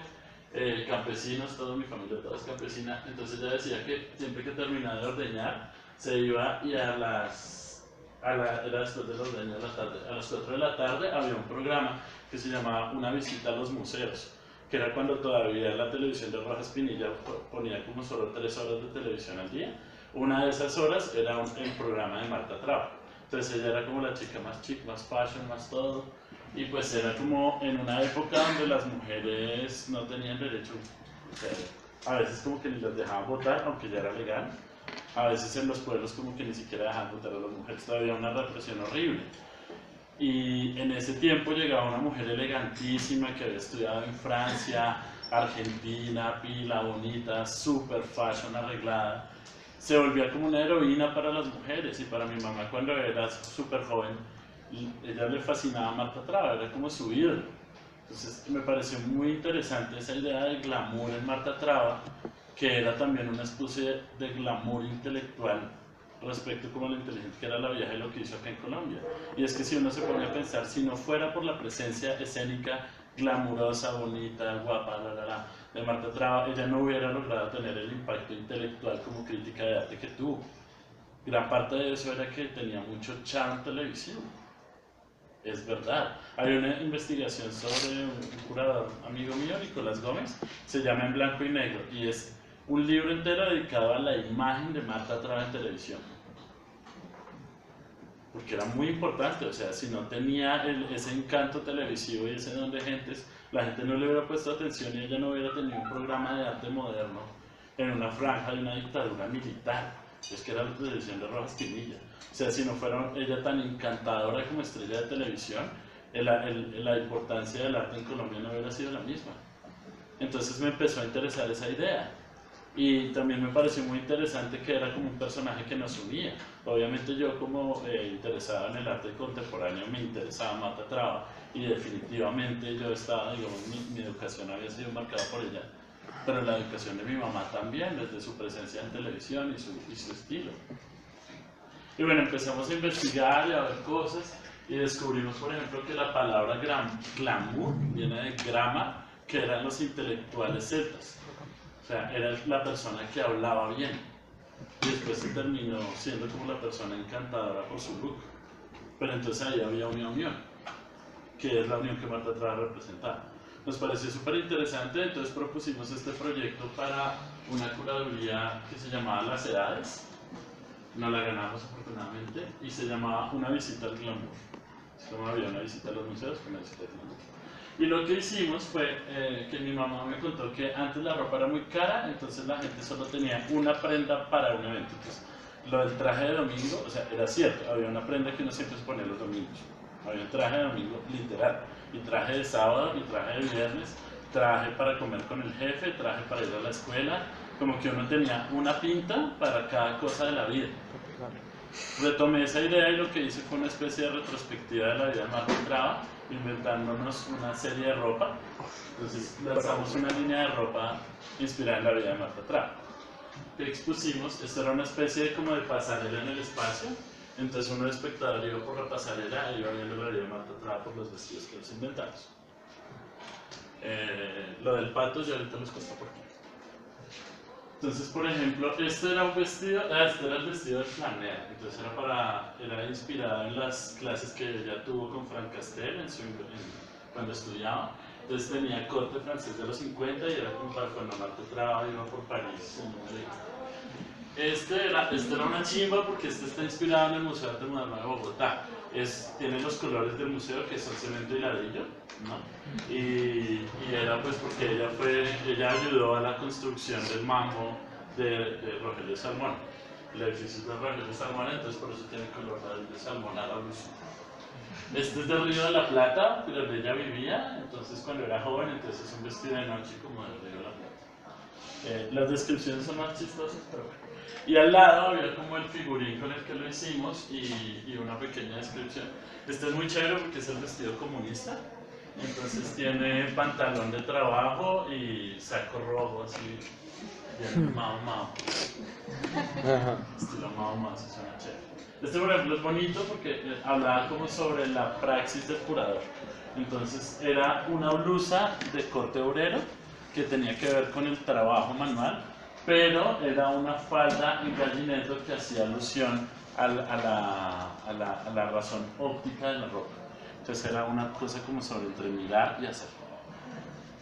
campesinos, toda mi familia toda es campesina, entonces ella decía que siempre que terminaba de ordeñar se iba y era después de la ordeña de la tarde, a las 4 de la tarde había un programa que se llamaba Una visita a los museos, que era cuando todavía la televisión de Rojas Pinilla ponía como solo 3 horas de televisión al día. Una de esas horas era el programa de Marta Traba. Entonces ella era como la chica más chic, más fashion, más todo. Y pues era como en una época donde las mujeres no tenían derecho, o sea, a veces como que ni las dejaban votar, aunque ya era legal. A veces en los pueblos como que ni siquiera dejaban votar a las mujeres, todavía una represión horrible. Y en ese tiempo llegaba una mujer elegantísima que había estudiado en Francia, Argentina, pila, bonita, super fashion, arreglada. Se volvía como una heroína para las mujeres y para mi mamá cuando era súper joven, ella le fascinaba a Marta Traba, era como su ídolo. Entonces me pareció muy interesante esa idea de glamour en Marta Traba, que era también una especie de glamour intelectual respecto como lo inteligente que era la vieja y lo que hizo acá en Colombia. Y es que si uno se pone a pensar, si no fuera por la presencia escénica, glamurosa, bonita, guapa, de Marta Traba, ella no hubiera logrado tener el impacto intelectual como crítica de arte que tuvo. Gran parte de eso era que tenía mucho charm televisivo. Es verdad. Hay una investigación sobre un curador amigo mío, Nicolás Gómez, se llama En Blanco y Negro, y es un libro entero dedicado a la imagen de Marta Traba en televisión. Porque era muy importante, o sea, si no tenía ese encanto televisivo y ese don de gentes, la gente no le hubiera puesto atención y ella no hubiera tenido un programa de arte moderno en una franja de una dictadura militar. Es que era la televisión de Rojas Pinilla. O sea, si no fuera ella tan encantadora como estrella de televisión, la importancia del arte en Colombia no hubiera sido la misma. Entonces me empezó a interesar esa idea. Y también me pareció muy interesante que era como un personaje que nos unía. Obviamente yo como interesado en el arte contemporáneo me interesaba Marta Traba y definitivamente yo estaba, digamos, mi educación había sido marcada por ella, pero la educación de mi mamá también, desde su presencia en televisión y su estilo. Y bueno, empezamos a investigar y a ver cosas y descubrimos, por ejemplo, que la palabra glamour viene de grama, que eran los intelectuales celtas. O sea, era la persona que hablaba bien. Y después se terminó siendo como la persona encantadora por su look. Pero entonces ahí había una unión, que es la unión que Marta Traba representaba. Nos pareció súper interesante, entonces propusimos este proyecto para una curaduría que se llamaba Las Edades. No la ganamos afortunadamente, y se llamaba Una visita al glamour. Es como había una visita a los museos, una visita al glamour. Y lo que hicimos fue que mi mamá me contó que antes la ropa era muy cara, entonces la gente solo tenía una prenda para un evento. Entonces, lo del traje de domingo, o sea, era cierto, había una prenda que uno siempre se ponía los domingos. Había un traje de domingo literal, y traje de sábado, y traje de viernes, traje para comer con el jefe, traje para ir a la escuela, como que uno tenía una pinta para cada cosa de la vida. Retomé esa idea y lo que hice fue una especie de retrospectiva de la vida de Marta Traba, inventándonos una serie de ropa. Entonces lanzamos una línea de ropa inspirada en la vida de Marta Traba. Que expusimos, esto era una especie como de pasarela en el espacio, entonces uno de espectador iba por la pasarela e iba viendo la vida de Marta Traba por los vestidos que nos inventamos. Lo del pato ya ahorita les cuesta por qué. Entonces, por ejemplo, este era un vestido, este era el vestido de flanela, entonces era inspirado en las clases que ella tuvo con Frank Castel cuando estudiaba. Entonces tenía corte francés de los 50 y era como para cuando Marta Traba iba por París. Este era una chimba porque este está inspirado en el Museo de Arte Moderno de Bogotá. Tiene los colores del museo que son cemento y ladrillo, ¿no? Y era pues porque ella ayudó a la construcción del Mambo de Rogelio Salmón. El edificio es de Rogelio Salmón, entonces por eso tiene color de salmón a la luz. Este es del Río de la Plata, donde ella vivía, entonces cuando era joven, entonces es un vestido de noche como del Río de la Plata. Las descripciones son más chistosas, pero bueno. Y al lado había como el figurín con el que lo hicimos y una pequeña descripción. Este es muy chévere porque es el vestido comunista. Entonces tiene pantalón de trabajo y saco rojo así, bien Mao Mao. Estilo Mao Mao, se suena chévere. Este por ejemplo es bonito porque hablaba como sobre la praxis del curador. Entonces era una blusa de corte obrero que tenía que ver con el trabajo manual, pero era una falda en gallinero que hacía alusión a la razón óptica de la ropa. Entonces era una cosa como sobre entre mirar y hacer.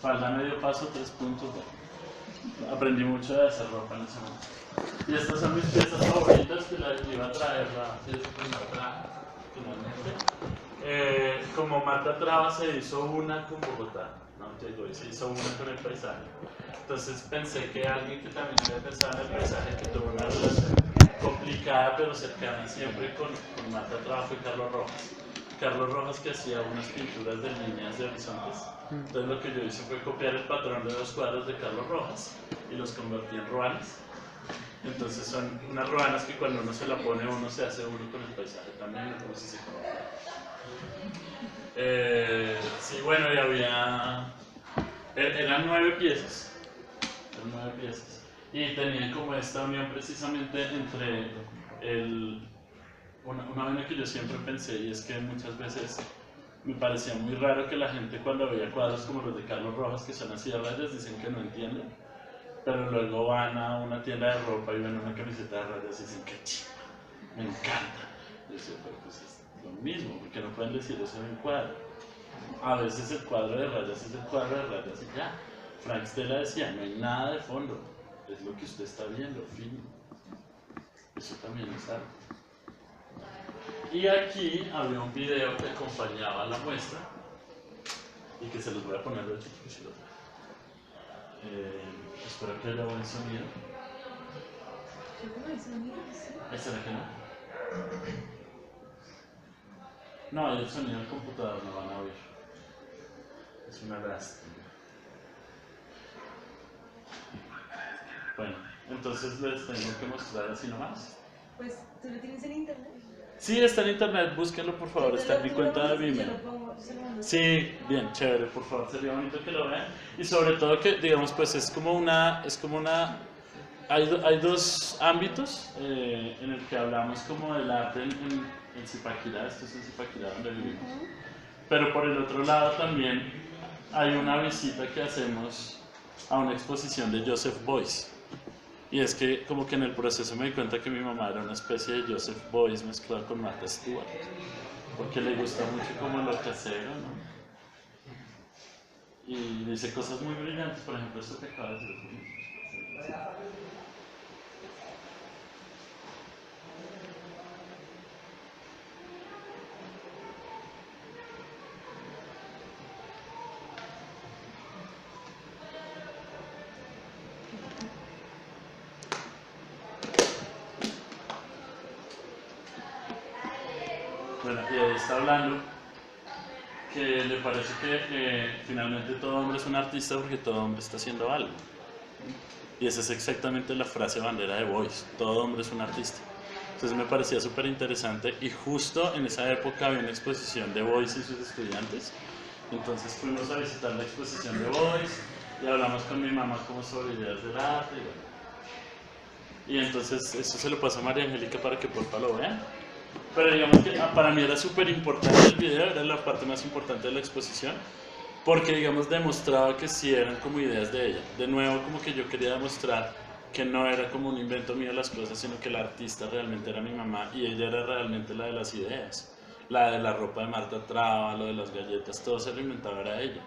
Falda medio paso, 3 puntos. Bueno, aprendí mucho de hacer ropa en ese momento. Y estas son mis piezas favoritas que las iba a traer finalmente. Como Marta Traba se hizo una con Bogotá, ¿no? Se hizo una con el paisaje. Entonces pensé que alguien que también había pensado en el paisaje, que tuvo una relación complicada pero cercana siempre con Marta Traba, fue Carlos Rojas. Carlos Rojas, que hacía unas pinturas de líneas de horizontes. Entonces lo que yo hice fue copiar el patrón de 2 cuadros de Carlos Rojas y los convertí en ruanas. Entonces son unas ruanas que cuando uno se la pone uno se hace uno con el paisaje también, entonces se conoce. Sí, bueno, y eran 9 piezas. Y tenían como esta unión precisamente entre una vaina que yo siempre pensé, y es que muchas veces me parecía muy raro que la gente cuando veía cuadros como los de Carlos Rojas, que son así de rayas, dicen que no entienden, pero luego van a una tienda de ropa y ven una camiseta de rayas y dicen que chido, me encanta. Yo decía, pero pues es lo mismo, porque no pueden decir eso en un cuadro. A veces el cuadro de rayas es el cuadro de rayas y ya. Frank Stella decía, no hay nada de fondo. es lo que usted está viendo, fin. Eso también es arte. Y aquí había un video que acompañaba la muestra y que se los voy a poner de hecho. Espero que haya buen sonido. ¿Será que no? No, el sonido del computador no van a oír. Es una lástima. Bueno, entonces les tengo que mostrar así nomás. Pues, ¿tú lo tienes en internet? Sí, está en internet, búsquenlo por favor, está en mi cuenta de Vimeo. Sí, bien, chévere, por favor, sería bonito que lo vean. Y sobre todo que, digamos, pues es como una, hay dos ámbitos en el que hablamos como del arte en Zipaquirá, esto es en Zipaquirá donde vivimos. Pero por el otro lado también hay una visita que hacemos a una exposición de Joseph Beuys. Y es que como que en el proceso me di cuenta que mi mamá era una especie de Joseph Beuys mezclado con Martha Stewart. Porque le gusta mucho como lo casero, ¿no? Y dice cosas muy brillantes, por ejemplo, esto que acaba de decir. Bueno, y ahí está hablando que le parece que finalmente todo hombre es un artista porque todo hombre está haciendo algo. Y esa es exactamente la frase bandera de Beuys, todo hombre es un artista. Entonces me parecía súper interesante y justo en esa época había una exposición de Beuys y sus estudiantes. Entonces fuimos a visitar la exposición de Beuys y hablamos con mi mamá como sobre ideas del arte. Y entonces eso se lo pasó a María Angélica para que porfa lo vean. Pero digamos que para mí era súper importante el video, era la parte más importante de la exposición, porque digamos demostraba que sí eran como ideas de ella. De nuevo como que yo quería demostrar que no era como un invento mío las cosas, sino que la artista realmente era mi mamá y ella era realmente la de las ideas. La de la ropa de Marta Traba, lo de las galletas, todo se lo inventaba era ella.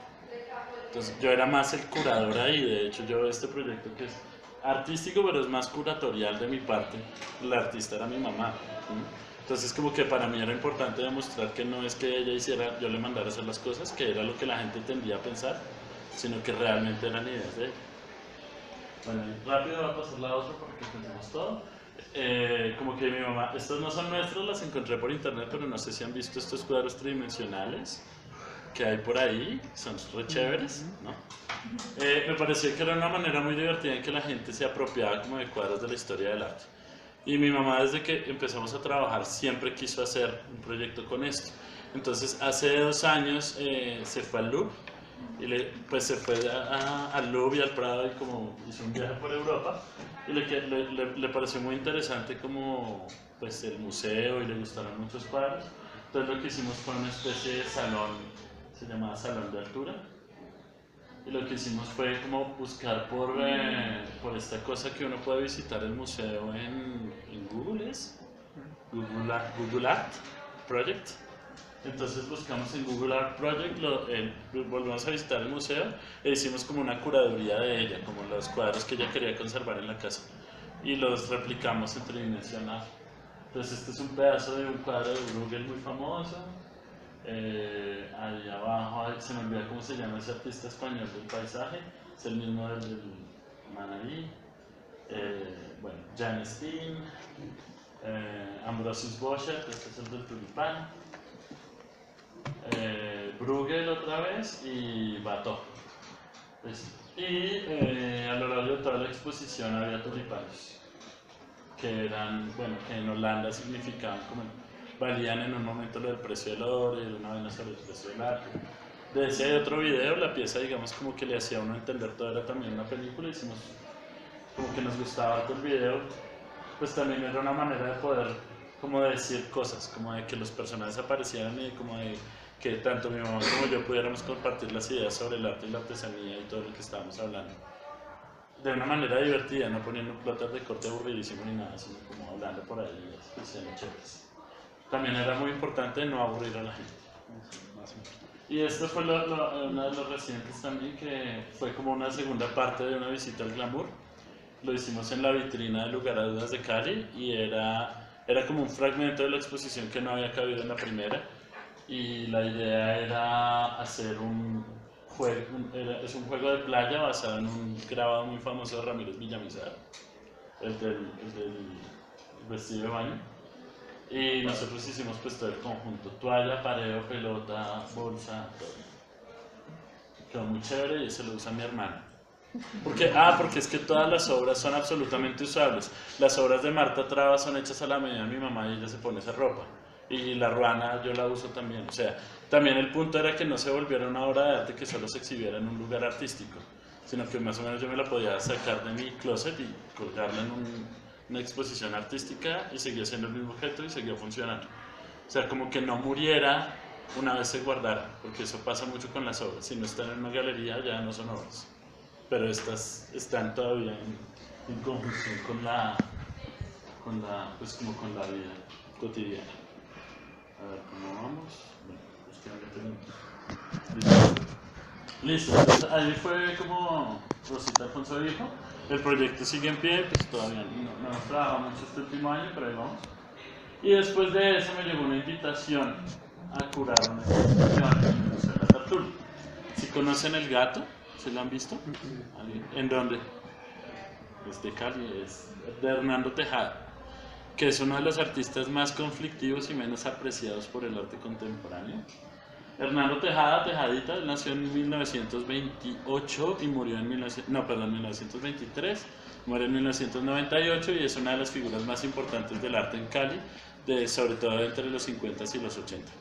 Entonces yo era más el curador ahí, de hecho yo veo este proyecto que es artístico pero es más curatorial de mi parte, la artista era mi mamá. Entonces como que para mí era importante demostrar que no es que ella hiciera, yo le mandara a hacer las cosas, que era lo que la gente tendía a pensar, sino que realmente eran ideas de ella. Bueno, rápido va a pasar la otra porque entendemos todo. Como que mi mamá, estos no son nuestros, las encontré por internet, pero no sé si han visto estos cuadros tridimensionales que hay por ahí, son re chéveres, ¿no? Me pareció que era una manera muy divertida en que la gente se apropiaba como de cuadros de la historia del arte. Y mi mamá desde que empezamos a trabajar siempre quiso hacer un proyecto con esto. Entonces hace 2 años se fue al Louvre, y pues se fue al Louvre y al Prado y como hizo un viaje por Europa y le pareció muy interesante como pues el museo y le gustaron muchos cuadros. Entonces lo que hicimos fue una especie de salón, se llamaba Salón de Altura. Y lo que hicimos fue como buscar por esta cosa que uno puede visitar el museo en Google, ¿es? Google Art Project. Entonces buscamos en Google Art Project, volvemos a visitar el museo e hicimos como una curaduría de ella, como los cuadros que ella quería conservar en la casa. Y los replicamos en tridimensional. Entonces este es un pedazo de un cuadro de Bruegel muy famoso. Ahí abajo, se me olvida cómo se llama ese artista español del paisaje, es el mismo del Manaví. Bueno, Jan Steen, Ambrosius Boschert, este es el del tulipán, Bruegel otra vez y Watteau. A lo largo de toda la exposición había tulipanes, que eran, bueno, que en Holanda significaban como valían en un momento lo del precio del oro y era una vaina sobre el precio del arte. De ese otro video, la pieza digamos como que le hacía a uno entender todo, era también una película, hicimos como que nos gustaba harto el video, pues también era una manera de poder como decir cosas, como de que los personajes aparecieran y como de que tanto mi mamá como yo pudiéramos compartir las ideas sobre el arte y la artesanía y todo lo que estábamos hablando. De una manera divertida, no poniendo plotas de corte aburridísimo ni nada, sino como hablando por ahí y siendo chéveres. También era muy importante no aburrir a la gente. Y esto fue uno de los recientes también, que fue como una segunda parte de una visita al Glamour. lo hicimos en la vitrina de Lugar a Dudas de Cali y era como un fragmento de la exposición que no había cabido en la primera y la idea era hacer un juego, es un juego de playa basado en un grabado muy famoso de Ramírez Villamizar, el del vestido de baño. Y nosotros hicimos pues todo el conjunto, toalla, pareo, pelota, bolsa, todo. Quedó muy chévere y eso lo usa mi hermana. Porque es que todas las obras son absolutamente usables. Las obras de Marta Traba son hechas a la medida de mi mamá y ella se pone esa ropa. Y la ruana yo la uso también. O sea, también el punto era que no se volviera una obra de arte que solo se exhibiera en un lugar artístico, sino que más o menos yo me la podía sacar de mi closet y colgarla en una exposición artística y seguía siendo el mismo objeto y seguía funcionando. O sea, como que no muriera una vez se guardara, porque eso pasa mucho con las obras. Si no están en una galería ya no son obras. Pero estas están todavía en conjunción pues como con la vida cotidiana. A ver, ¿cómo vamos? Bueno, pues que no tengo. Listo, entonces ahí fue como Rosita Alfonso dijo. El proyecto sigue en pie, pues todavía no hemos trabajado mucho este último año, pero ahí vamos. Y después de eso me llegó una invitación a curar una exposición en el Museo de la Tertulia. ¿Si conocen El Gato? ¿Se lo han visto? ¿En dónde? Es de Cali, es de Hernando Tejada, que es uno de los artistas más conflictivos y menos apreciados por el arte contemporáneo. Hernando Tejada, Tejadita, él nació en 1928 y murió en 1923, muere en 1998 y es una de las figuras más importantes del arte en Cali, sobre todo entre los 50 y los 80.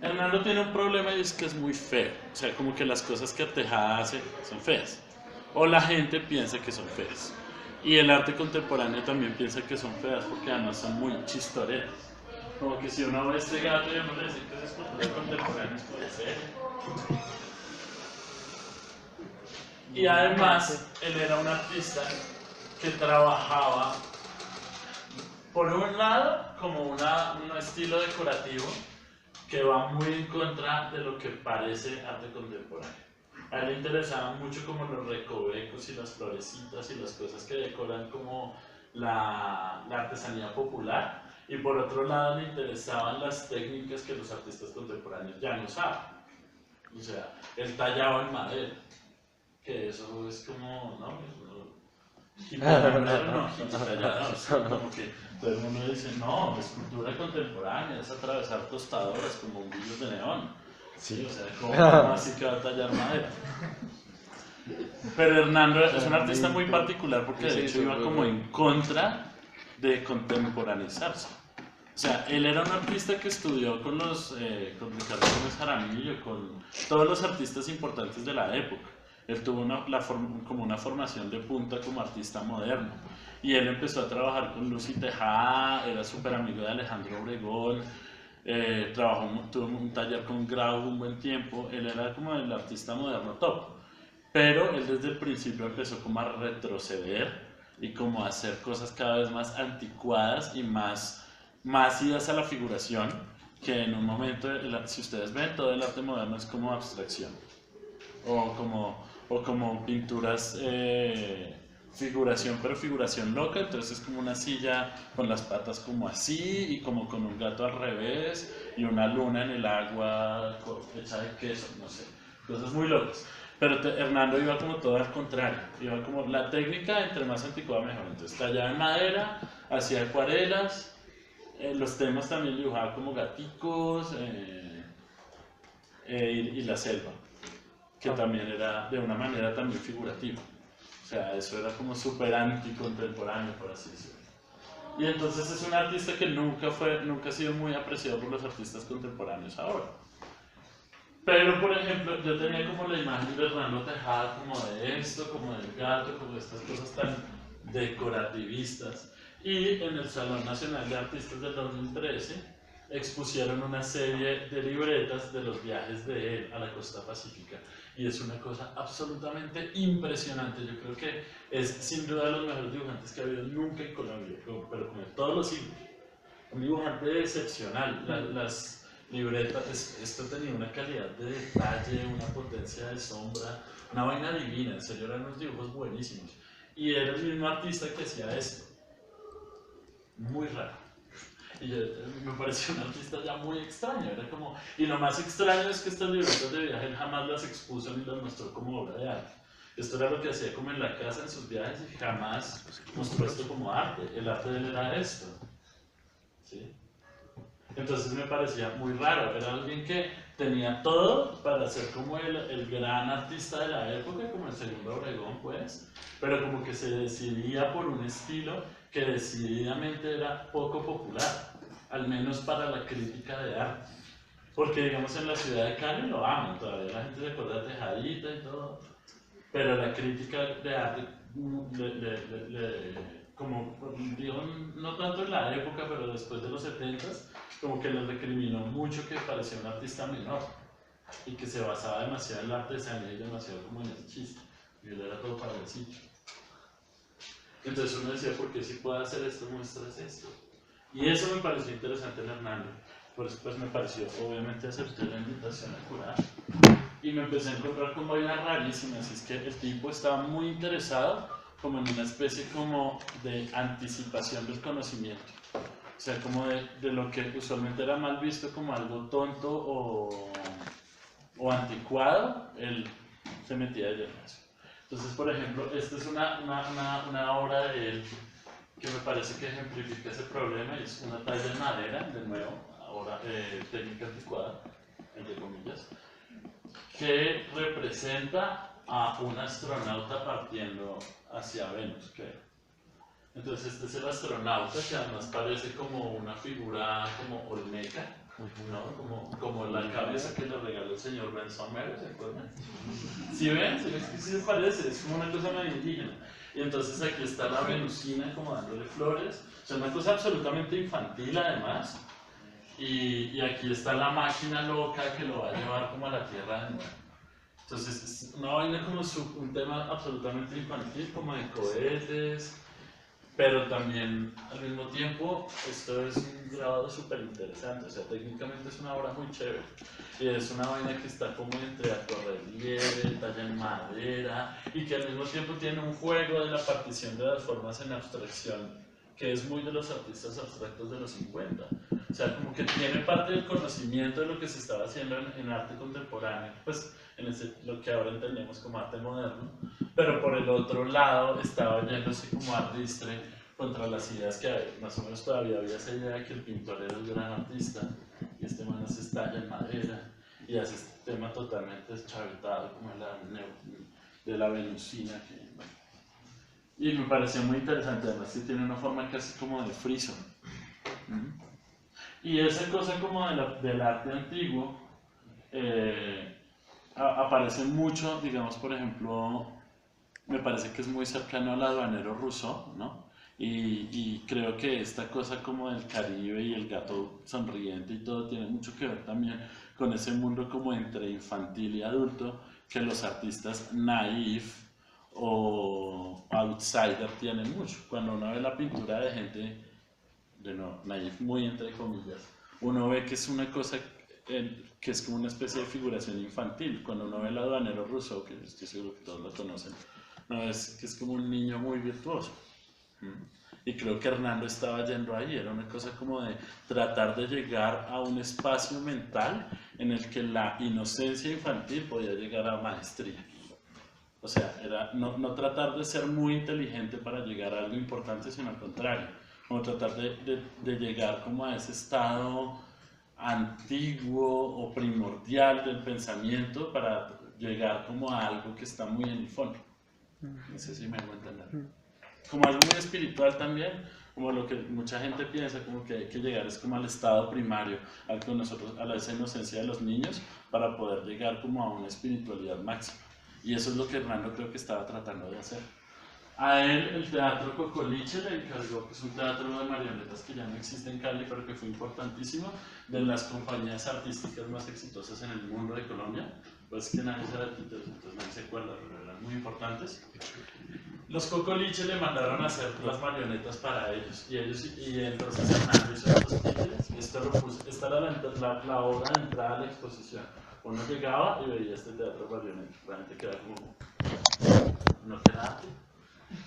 Hernando tiene un problema y es que es muy feo, o sea, como que las cosas que Tejada hace son feas, o la gente piensa que son feas, y el arte contemporáneo también piensa que son feas porque además son muy chistoreras. Como que si uno ve este gato y uno le dice que es escultura contemporánea, es puede ser. Y además, él era un artista que trabajaba, por un lado, como un estilo decorativo que va muy en contra de lo que parece arte contemporáneo. A él le interesaban mucho como los recovecos y las florecitas y las cosas que decoran como la artesanía popular. Y por otro lado le interesaban las técnicas que los artistas contemporáneos ya no usaban. O sea, él tallaba en madera, que eso es como, ¿no? Como que todo el mundo dice, no, escultura contemporánea, es atravesar tostadoras como bombillos de neón. Sí, o sea, ¿cómo así que va a tallar madera? Pero Hernando es un artista muy particular porque de hecho iba como en contra de contemporaneizarse. O sea, él era un artista que estudió con Ricardo Gómez Jaramillo, con todos los artistas importantes de la época. Él tuvo como una formación de punta como artista moderno. Y él empezó a trabajar con Lucy Tejada, era súper amigo de Alejandro Obregón, tuvo un taller con Grau un buen tiempo. Él era como el artista moderno top. Pero él desde el principio empezó como a retroceder y como a hacer cosas cada vez más anticuadas y más idas a la figuración, que en un momento, si ustedes ven, todo el arte moderno es como abstracción o como pinturas, figuración, pero figuración loca. Entonces es como una silla con las patas como así y como con un gato al revés y una luna en el agua hecha de queso, no sé, cosas muy locas. Pero Hernando iba como todo al contrario, iba como la técnica entre más anticuada mejor. Entonces tallaba en madera, hacía acuarelas, los temas también dibujaba como gaticos y la selva, que también era de una manera también figurativa. O sea, eso era como súper anticontemporáneo, por así decirlo. Y entonces es un artista que nunca ha sido muy apreciado por los artistas contemporáneos ahora. Pero, por ejemplo, yo tenía como la imagen de Hernando Tejada como de esto, como del gato, como de estas cosas tan decorativistas. Y en el Salón Nacional de Artistas del 2013 expusieron una serie de libretas de los viajes de él a la costa pacífica. Y es una cosa absolutamente impresionante. Yo creo que es sin duda de los mejores dibujantes que ha habido nunca en Colombia, pero como en todos los siglos. Un dibujante excepcional. libreta, esto tenía una calidad de detalle, una potencia de sombra, una vaina divina, en serio eran unos dibujos buenísimos. Y era el mismo artista que hacía esto, muy raro. Y me pareció un artista ya muy extraño, era como... Y lo más extraño es que estas libretas de viaje él jamás las expuso ni las mostró como obra de arte. Esto era lo que hacía como en la casa en sus viajes y jamás mostró esto como arte. El arte de él era esto. ¿Sí? Entonces me parecía muy raro, era alguien que tenía todo para ser como el gran artista de la época, como el segundo Obregón, pues, pero como que se decidía por un estilo que decididamente era poco popular, al menos para la crítica de arte. Porque digamos en la ciudad de Cali lo aman, todavía la gente se acuerda de Tejadita y todo, pero la crítica de arte, como digo, no tanto en la época, pero después de los 70s, como que le recriminó mucho que parecía un artista menor y que se basaba demasiado en el artesanía y demasiado como en ese chiste, y él era todo para el sitio. Entonces uno decía, ¿por qué si puede hacer esto, muestras esto? Y eso me pareció interesante en Hernando. Por eso pues me pareció, obviamente acepté la invitación a curar. Y me empecé a encontrar con vainas rarísimas. Es que el tipo estaba muy interesado como en una especie como de anticipación del conocimiento. O sea, como de lo que usualmente era mal visto como algo tonto o anticuado, él se metía de lleno en eso. Entonces, por ejemplo, esta es una obra de él que me parece que ejemplifica ese problema, y es una talla de madera, de nuevo, ahora técnica anticuada, entre comillas, que representa a un astronauta partiendo hacia Venus, creo. Entonces este es el astronauta, que además parece como una figura como olmeca, ¿no? Como la cabeza que le regaló el señor Ben Sommer, ¿se acuerdan? ¿Sí ven? ¿Sí ven? Sí se parece, es como una cosa medio indígena. Y entonces aquí está la venusina como dándole flores, o sea, una cosa absolutamente infantil además. Y aquí está la máquina loca que lo va a llevar como a la Tierra de nuevo. Entonces es una vaina como un tema absolutamente infantil, como de cohetes, pero también al mismo tiempo esto es un grabado súper interesante, o sea, técnicamente es una obra muy chévere. Y es una vaina que está como entre altorrelieve, talla en madera, y que al mismo tiempo tiene un juego de la partición de las formas en abstracción, que es muy de los artistas abstractos de los 50. O sea, como que tiene parte del conocimiento de lo que se estaba haciendo en arte contemporáneo, pues lo que ahora entendemos como arte moderno, pero por el otro lado estaba yéndose como a ristre contra las ideas que había. Más o menos todavía había esa idea de que el pintor era el gran artista, y este man se estalla en madera, y hace este tema totalmente deschavetado, como de la venusina. Bueno. Y me pareció muy interesante, además que tiene una forma casi como de friso. Y esa cosa como del arte antiguo aparece mucho, digamos, por ejemplo, me parece que es muy cercano al aduanero Rousseau, ¿no? Y creo que esta cosa como del Caribe y el gato sonriente y todo tiene mucho que ver también con ese mundo como entre infantil y adulto que los artistas naif o outsider tienen mucho. Cuando uno ve la pintura de gente, de no, naif muy entre comillas, uno ve que es una cosa que es como una especie de figuración infantil. Cuando uno ve el aduanero Rousseau, que estoy seguro que todos lo conocen, no es que es como un niño muy virtuoso. Y creo que Hernando estaba yendo ahí, era una cosa como de tratar de llegar a un espacio mental en el que la inocencia infantil podía llegar a maestría. O sea, era no tratar de ser muy inteligente para llegar a algo importante, sino al contrario, como tratar de llegar como a ese estado antiguo o primordial del pensamiento para llegar como a algo que está muy en el fondo. No sé si me hago entender. Como algo muy espiritual también, como lo que mucha gente piensa, como que hay que llegar es como al estado primario, al que nosotros, a esa inocencia de los niños, para poder llegar como a una espiritualidad máxima. Y eso es lo que Hernando creo que estaba tratando de hacer. A él el teatro Cocoliche le encargó, que es un teatro de marionetas que ya no existe en Cali, pero que fue importantísimo, de las compañías artísticas más exitosas en el mundo de Colombia. Pues que nadie sabe, entonces nadie se acuerda, pero eran muy importantes. Los Cocoliche le mandaron a hacer las marionetas para ellos y entonces Hernando hizo estos títeres. Esta era la obra de entrada a la exposición. Uno llegaba y veía este teatro marioneta, realmente quedaba como no queda arte.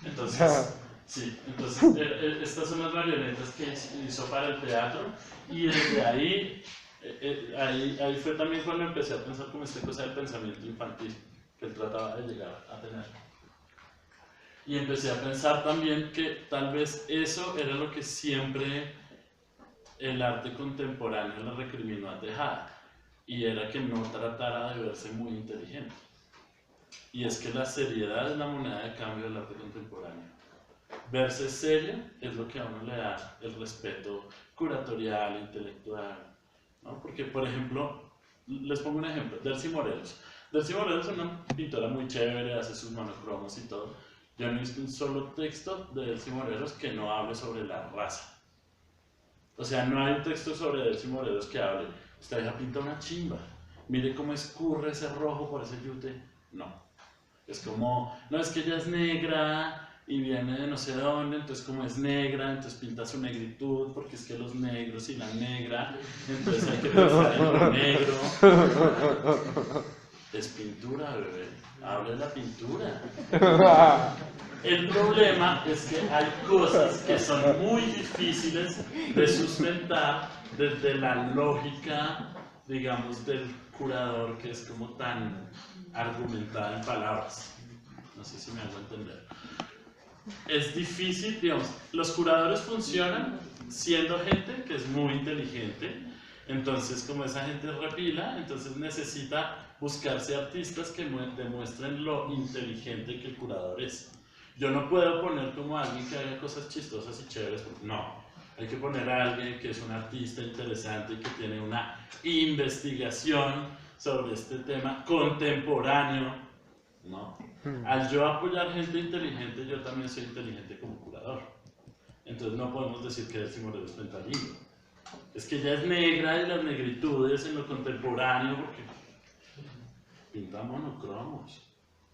Entonces, sí, entonces estas son las marionetas que hizo para el teatro y desde ahí fue también cuando empecé a pensar como esta cosa del pensamiento infantil que él trataba de llegar a tener. Y empecé a pensar también que tal vez eso era lo que siempre el arte contemporáneo le recriminó a Tejada, y era que no tratara de verse muy inteligente. Y es que la seriedad es la moneda de cambio del arte contemporáneo. Verse serio es lo que a uno le da el respeto curatorial, intelectual, ¿no? Porque, por ejemplo, les pongo un ejemplo, Delcy Morelos. Delcy Morelos es una pintora muy chévere, hace sus monocromos y todo. Yo no he visto un solo texto de Delcy Morelos que no hable sobre la raza. O sea, no hay un texto sobre Delcy Morelos que hable, esta vieja pinta una chimba, mire cómo escurre ese rojo por ese yute. No. Es como, no, es que ella es negra y viene de no sé dónde, entonces como es negra, entonces pinta su negritud, porque es que los negros y la negra, entonces hay que pensar en lo negro. Es pintura, bebé, habla de la pintura. El problema es que hay cosas que son muy difíciles de sustentar desde la lógica, digamos, del curador, que es como tan argumentada en palabras. No sé si me hago entender. Es difícil, digamos, los curadores funcionan siendo gente que es muy inteligente. Entonces, como esa gente repila, entonces necesita buscarse artistas que demuestren lo inteligente que el curador es. Yo no puedo poner como a alguien que haga cosas chistosas y chéveres, no. Hay que poner a alguien que es un artista interesante y que tiene una investigación sobre este tema contemporáneo, ¿no? Al yo apoyar gente inteligente, yo también soy inteligente como curador. Entonces no podemos decir que Delcy Morelos pinta lindo. Es que ella es negra y las negritudes en lo contemporáneo, porque pinta monocromos.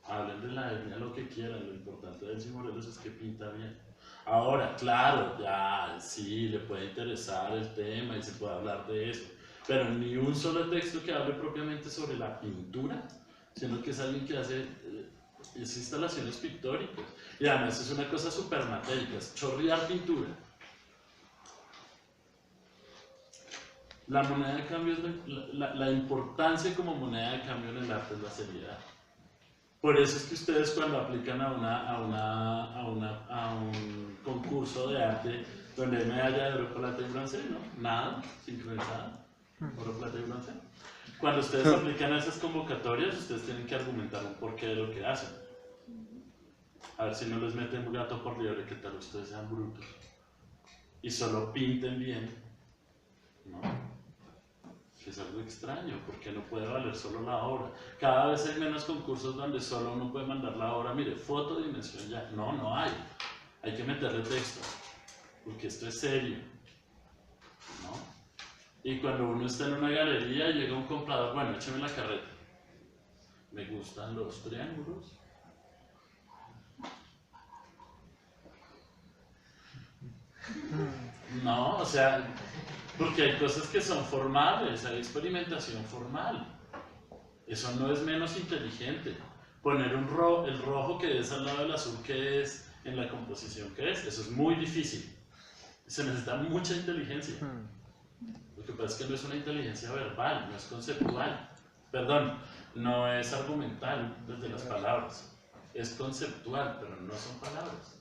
Hablen de la etnia lo que quieran, lo importante de Delcy Morelos es que pinta bien. Ahora, claro, ya sí, le puede interesar el tema y se puede hablar de eso, pero ni un solo texto que hable propiamente sobre la pintura, sino que es alguien que hace instalaciones pictóricas. Y además es una cosa súper matérica, es chorrear pintura. La moneda de cambio es la importancia como moneda de cambio en el arte es la seriedad. Por eso es que ustedes cuando aplican a un concurso de arte donde hay medalla de oro, plata y bronce, ¿no? Nada, sincronizada, oro, plata y bronce. Cuando ustedes aplican a esas convocatorias, ustedes tienen que argumentar un porqué de lo que hacen. A ver si no les meten un gato por liebre, que tal ustedes sean brutos. Y solo pinten bien, ¿no? Que es algo extraño, porque no puede valer solo la obra. Cada vez hay menos concursos donde solo uno puede mandar la obra, mire, foto, dimensión, ya. No, no hay. Hay que meterle texto, porque esto es serio, ¿no? Y cuando uno está en una galería y llega un comprador, bueno, écheme la carreta. Me gustan los triángulos. No, o sea, porque hay cosas que son formales, hay experimentación formal. Eso no es menos inteligente. Poner el rojo que es al lado del azul que es en la composición que es, eso es muy difícil. Se necesita mucha inteligencia. Lo que pasa es que no es una inteligencia verbal, no es conceptual. Perdón, no es argumental desde las palabras. Es conceptual, pero no son palabras.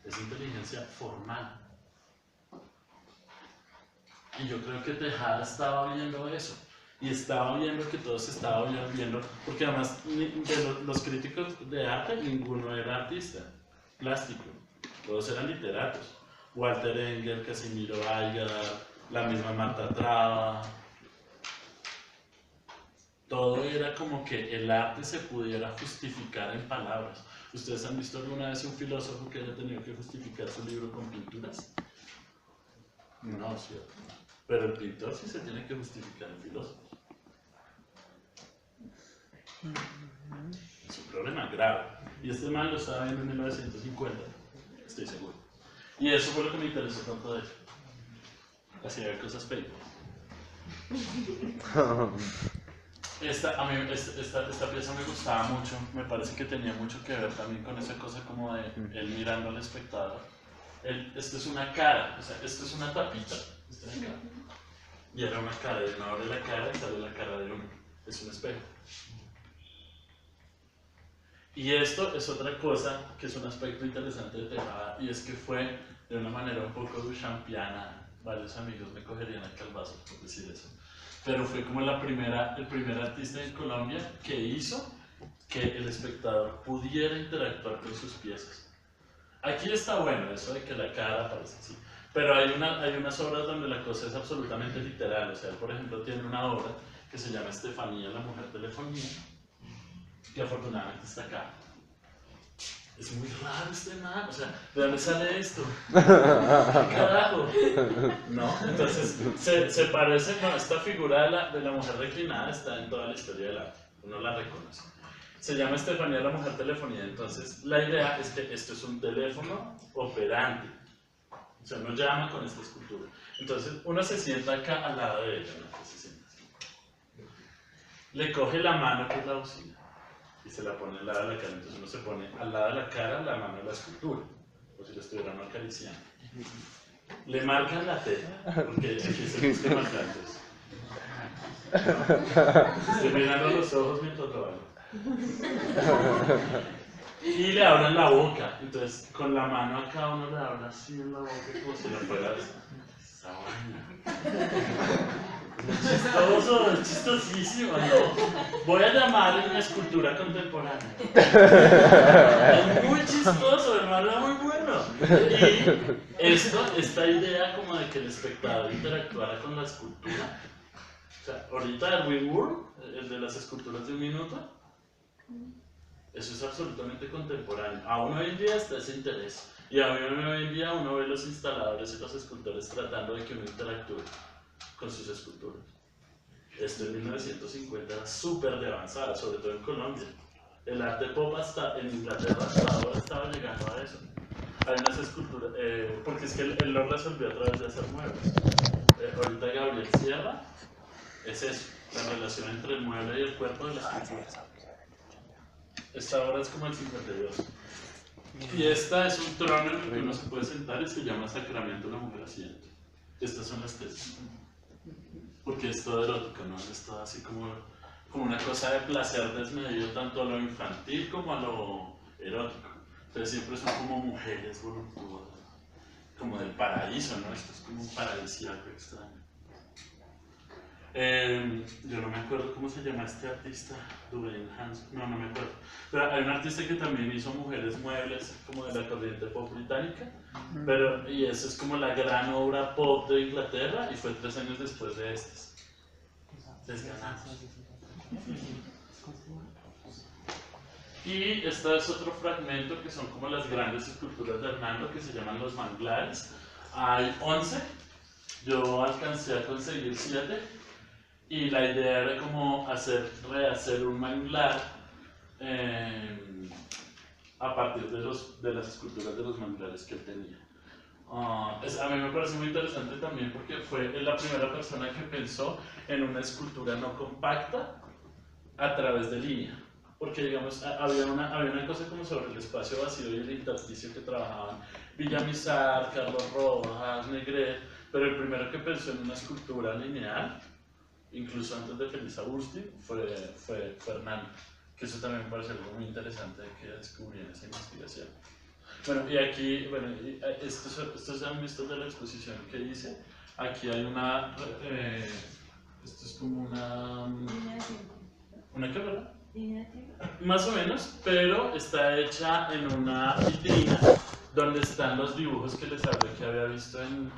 Es inteligencia formal. Y yo creo que Tejada estaba viendo eso. Y estaba viendo que todos estaban viendo, porque además de los críticos de arte, ninguno era artista plástico. Todos eran literatos. Walter Engel, Casimiro Aygar, la misma Marta Traba. Todo era como que el arte se pudiera justificar en palabras. ¿Ustedes han visto alguna vez un filósofo que haya tenido que justificar su libro con pinturas? No, cierto. Pero el pintor sí se tiene que justificar en filósofo. es un problema grave. Y este man lo estaba viendo en 1950, estoy seguro. Y eso fue lo que me interesó tanto de él. Hacía cosas paypal. Esta pieza me gustaba mucho, me parece que tenía mucho que ver también con esa cosa como de él mirando al espectador. Esto es una cara, o sea, esto es una tapita, esta es la cara. Y era una cara, y uno abre la cara y sale la cara de uno, es un espejo. Y esto es otra cosa que es un aspecto interesante de Tejada, y es que fue de una manera un poco duchampiana. Varios amigos me cogerían el calvazo por decir eso. Pero fue como el primer artista en Colombia que hizo que el espectador pudiera interactuar con sus piezas. Aquí está bueno eso de que la cara aparece así. Pero hay unas obras donde la cosa es absolutamente literal. O sea, él, por ejemplo, tiene una obra que se llama Estefanía, la mujer telefonía, que afortunadamente está acá. Es muy raro este man, o sea, ¿de dónde sale esto? ¿Qué carajo? ¿No? Entonces, se parece, bueno, esta figura de la mujer reclinada está en toda la historia del arte, uno la reconoce. Se llama Estefanía la mujer telefonía, entonces la idea es que esto es un teléfono operante. O sea, uno llama con esta escultura. Entonces, uno se sienta acá al lado de ella, ¿no? Se sienta así. Le coge la mano que es la bocina y se la pone al lado de la cara. Entonces uno se pone al lado de la cara la mano de la escultura, como si lo estuvieran acariciando. Le marcan la teta, porque aquí se busca marcantes. Estoy mirando los ojos mientras lo hago. Y le abren la boca. Entonces con la mano acá uno le abre así en la boca como si la fuera esa vaina. Chistoso, es chistosísimo, ¿no? Voy a llamar en una escultura contemporánea. Es muy chistoso, hermano, es muy bueno. Y esta idea como de que el espectador interactuara con la escultura. O sea, ahorita Erwin Wurm, el de las esculturas de un minuto, eso es absolutamente contemporáneo. Aún hoy en día está ese interés. Y aún hoy en día uno ve los instaladores y los escultores tratando de que uno interactúe con sus esculturas. Esto en 1950 era súper de avanzada, sobre todo en Colombia. El arte pop hasta en Inglaterra hasta ahora estaba llegando a eso. Hay unas esculturas, porque es que él lo resolvió a través de hacer muebles. Ahorita Gabriel Sierra es eso, la relación entre el mueble y el cuerpo de la escultura. Esta obra es como el 52. Y esta es un trono en el que uno se puede sentar y se llama Sacramento una mujer asiento. Estas son las tesis. Porque es todo erótico, ¿no? Es todo así como una cosa de placer desmedido tanto a lo infantil como a lo erótico. Entonces siempre son como mujeres voluptuosas, como del paraíso, ¿no? Esto es como un paradisíaco extraño. Yo no me acuerdo cómo se llama este artista, Dwayne Hanson, no me acuerdo. Pero hay un artista que también hizo mujeres muebles, como de la corriente pop británica, y esa es como la gran obra pop de Inglaterra, y fue 3 años después de estas. Desganamos. Y este es otro fragmento que son como las grandes esculturas de Hernando, que se llaman los manglares. Hay 11, yo alcancé a conseguir 7. Y la idea era como rehacer un manglar a partir de las esculturas de los manglares que él tenía. A mí me parece muy interesante también porque fue la primera persona que pensó en una escultura no compacta a través de línea. Porque, digamos, había una cosa como sobre el espacio vacío y el intersticio que trabajaban Villamizar, Carlos Rojas, Negret, pero el primero que pensó en una escultura lineal, incluso antes de Feliz Agustín, fue Fernando, que eso también me parece algo muy interesante que descubrí en esa investigación. Bueno, y aquí, estos han visto de la exposición que hice. Aquí hay esto es como ¿una qué, verdad? Más o menos, pero está hecha en una vitrina donde están los dibujos que les hablé que había visto en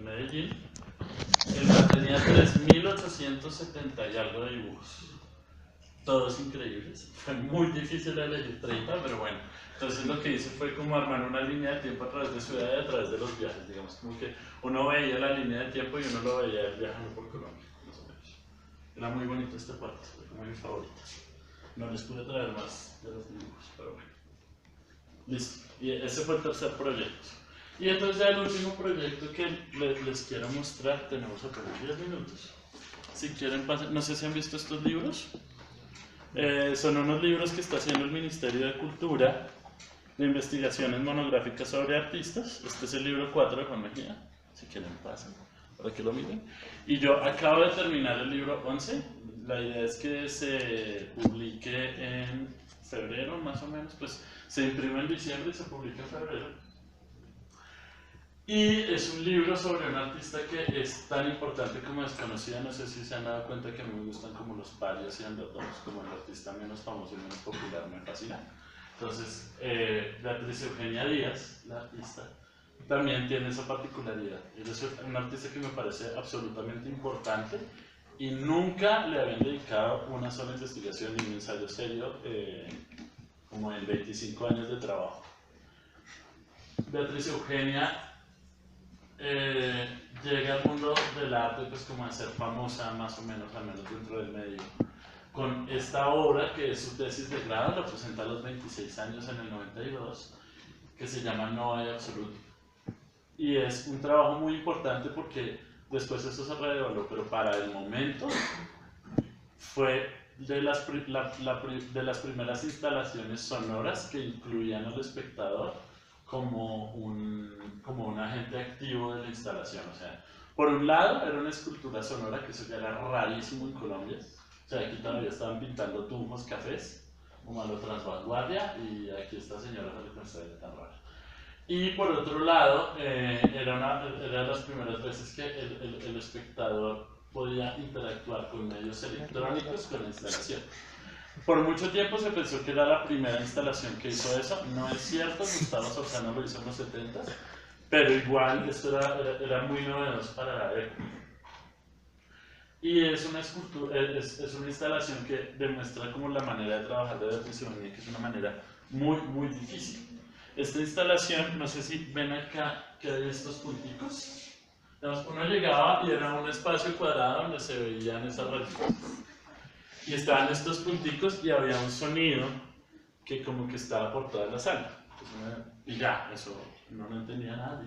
Medellín. El man tenía 3.870 y algo de dibujos, todos increíbles. Fue muy difícil elegir 30, pero bueno. Entonces lo que hice fue como armar una línea de tiempo a través de ciudad y a través de los viajes. Digamos, como que uno veía la línea de tiempo y uno lo veía viajando por Colombia, más o menos. Era muy bonito esta parte, fue como mi favorita. No les pude traer más de los dibujos, pero bueno. Listo. Y ese fue el tercer proyecto. Y entonces ya el último proyecto que les quiero mostrar, tenemos apenas 10 minutos. Si quieren, pasen. No sé si han visto estos libros. Son unos libros que está haciendo el Ministerio de Cultura de investigaciones monográficas sobre artistas. Este es el libro 4 de Juan Mejía. Si quieren, pasen para que lo miren. Y yo acabo de terminar el libro 11. La idea es que se publique en febrero, más o menos. Pues se imprime en diciembre y se publica en febrero. Y es un libro sobre un artista que es tan importante como desconocida. No sé si se han dado cuenta que a mí me gustan como los parias y underdogs, como el artista menos famoso y menos popular, me fascina. Entonces, Beatriz Eugenia Díaz, la artista, también tiene esa particularidad. Es un artista que me parece absolutamente importante y nunca le habían dedicado una sola investigación ni un ensayo serio como en 25 años de trabajo. Beatriz Eugenia llega al mundo del arte pues como a ser famosa más o menos, al menos dentro del medio, con esta obra que es su tesis de grado, la presenta a los 26 años en el 92, que se llama No hay absoluto. Y es un trabajo muy importante porque después eso se reveló, pero para el momento fue de las primeras instalaciones sonoras que incluían al espectador como un agente activo de la instalación. O sea, por un lado era una escultura sonora, que eso ya era rarísimo en Colombia. O sea, aquí todavía estaban pintando tumbos, cafés, como a lo Transvanguardia, y aquí esta señora sale con esta idea tan rara. Y por otro lado, era de las primeras veces que el espectador podía interactuar con medios electrónicos con la instalación. Por mucho tiempo se pensó que era la primera instalación que hizo eso. No es cierto, Gustavo Sorzano lo hizo en los 70s, pero igual esto era muy novedoso para la época. Y es una escultura, es una instalación que demuestra como la manera de trabajar de Beatriz Eugenia, que es una manera muy, muy difícil. Esta instalación, no sé si ven acá que hay estos punticos. Uno llegaba y era un espacio cuadrado donde se veían esas rayitas. Y estaban estos punticos y había un sonido que como que estaba por toda la sala. Y ya, eso no entendía nada.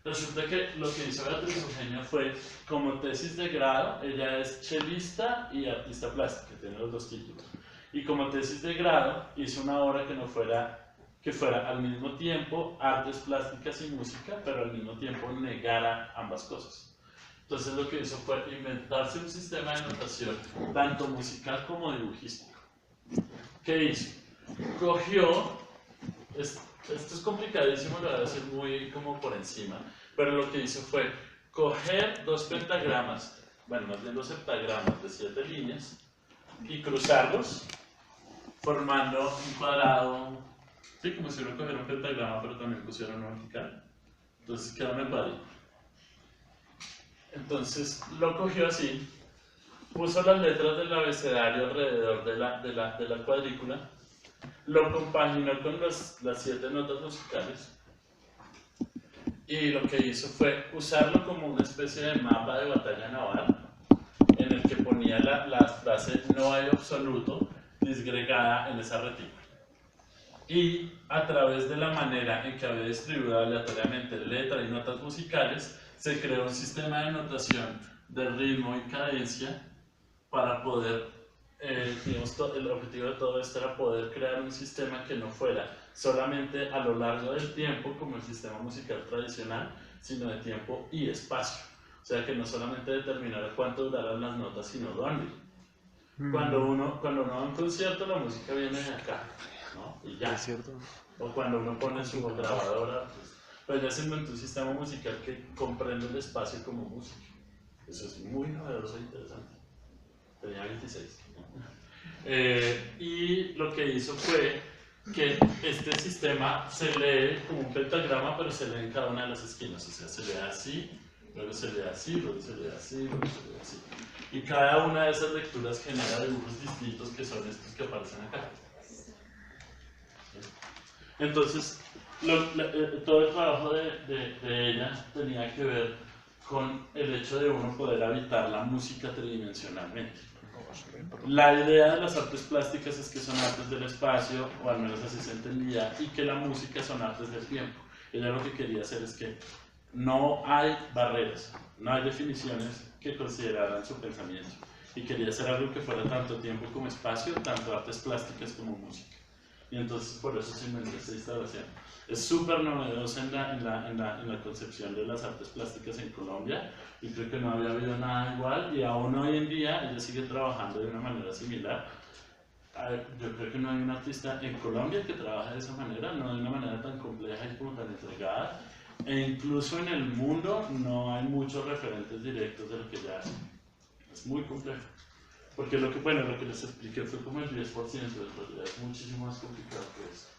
Resulta que lo que hizo Beatriz Eugenia fue, como tesis de grado, ella es chelista y artista plástica, tiene los dos títulos. Y como tesis de grado hizo una obra que fuera al mismo tiempo artes plásticas y música, pero al mismo tiempo negara ambas cosas. Entonces lo que hizo fue inventarse un sistema de notación tanto musical como dibujístico. ¿Qué hizo? Cogió, esto es complicadísimo, lo voy a decir muy como por encima, pero lo que hizo fue coger dos pentagramas, bueno, más bien dos heptagramas de 7 líneas y cruzarlos formando un cuadrado, sí, como si uno cogiera un pentagrama pero también pusiera uno vertical. Entonces queda un cuadrito. Entonces lo cogió así, puso las letras del abecedario alrededor de la cuadrícula, lo compaginó con las 7 notas musicales y lo que hizo fue usarlo como una especie de mapa de batalla naval en el que ponía la frase no hay absoluto disgregada en esa retícula. Y a través de la manera en que había distribuido aleatoriamente letra y notas musicales, se creó un sistema de notación de ritmo y cadencia para poder, digamos, el objetivo de todo esto era poder crear un sistema que no fuera solamente a lo largo del tiempo como el sistema musical tradicional, sino de tiempo y espacio. O sea, que no solamente determinara cuánto duraran las notas, sino dónde. Cuando uno va a un concierto, la música viene de acá, ¿no? Y ya. Es cierto. O cuando uno pone su grabadora, pues ya se inventó un sistema musical que comprende el espacio como música. Eso es muy novedoso e interesante. Tenía 26. Y lo que hizo fue que este sistema se lee como un pentagrama, pero se lee en cada una de las esquinas. O sea, se lee así, luego se lee así, luego se lee así, luego se lee así. Y cada una de esas lecturas genera dibujos distintos que son estos que aparecen acá. Entonces, todo el trabajo de ella tenía que ver con el hecho de uno poder habitar la música tridimensionalmente. La idea de las artes plásticas es que son artes del espacio, o al menos así se entendía, y que la música son artes del tiempo. Ella lo que quería hacer es que no hay barreras, no hay definiciones que consideraran su pensamiento. Y quería hacer algo que fuera tanto tiempo como espacio, tanto artes plásticas como música. Y entonces por eso se inventó esta instalación. Es súper novedosa en la concepción de las artes plásticas en Colombia. Y creo que no había habido nada igual, y aún hoy en día ella sigue trabajando de una manera similar. Yo creo que no hay un artista en Colombia que trabaje de esa manera, no de una manera tan compleja y como tan entregada. E incluso en el mundo no hay muchos referentes directos de lo que ella hace. Es muy complejo. Porque lo que les expliqué fue como el 10%, en realidad es muchísimo más complicado que eso.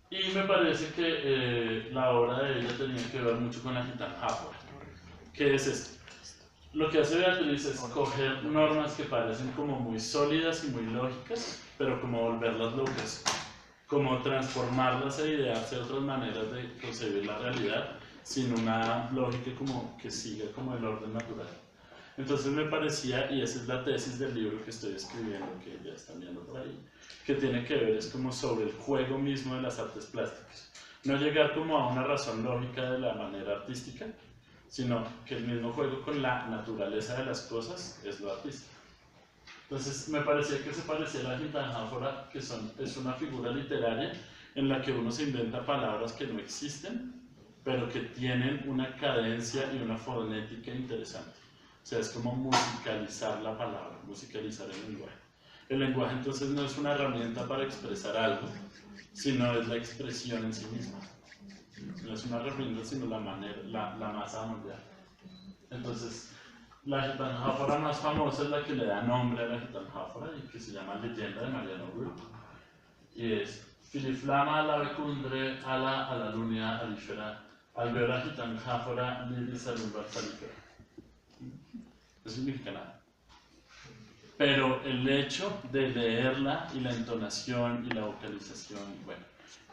Y me parece que la obra de ella tenía que ver mucho con la gitana Jáfora. ¿Qué es esto? Lo que hace Beatriz es coger normas que parecen como muy sólidas y muy lógicas, pero como volverlas locas, como transformarlas e idearse otras maneras de concebir la realidad sin una lógica como que siga como el orden natural. Entonces me parecía, y esa es la tesis del libro que estoy escribiendo, que ya están viendo por ahí, que tiene que ver es como sobre el juego mismo de las artes plásticas. No llegar como a una razón lógica de la manera artística, sino que el mismo juego con la naturaleza de las cosas es lo artístico. Entonces me parecía que se parecía a la gitana Jáfora, que es una figura literaria en la que uno se inventa palabras que no existen, pero que tienen una cadencia y una fonética interesante. O sea, es como musicalizar la palabra, musicalizar el lenguaje. El lenguaje entonces no es una herramienta para expresar algo, sino es la expresión en sí misma. No es una herramienta, sino la masa mundial. Entonces, la gitana Jáfora más famosa es la que le da nombre a la gitana Jáfora y que se llama Leyenda de Mariano Rull. Y es Filiflama la becundre a la lunia alífera, al ver a gitana Jáfora liris alumbar salífera. No significa nada. Pero el hecho de leerla y la entonación y la vocalización, bueno,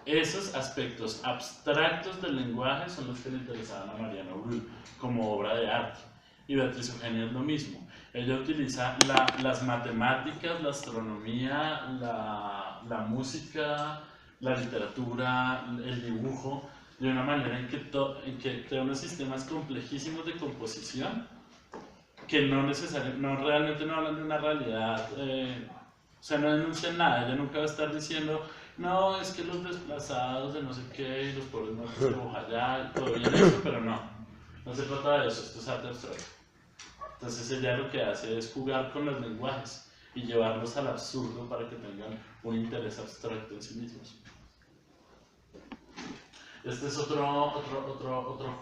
esos aspectos abstractos del lenguaje son los que le interesaban a Mariano Rull como obra de arte. Y Beatriz Eugenia es lo mismo. Ella utiliza las matemáticas, la astronomía, la música, la literatura, el dibujo, de una manera en que crea unos sistemas complejísimos de composición que realmente no hablan de una realidad, o sea, no denuncian nada. Ella nunca va a estar diciendo, no, es que los desplazados de no sé qué y los pobres muertos de Bojayá, todo bien eso, pero no se trata de eso, esto es arte abstracto. Entonces ella lo que hace es jugar con los lenguajes y llevarlos al absurdo para que tengan un interés abstracto en sí mismos. Este es otro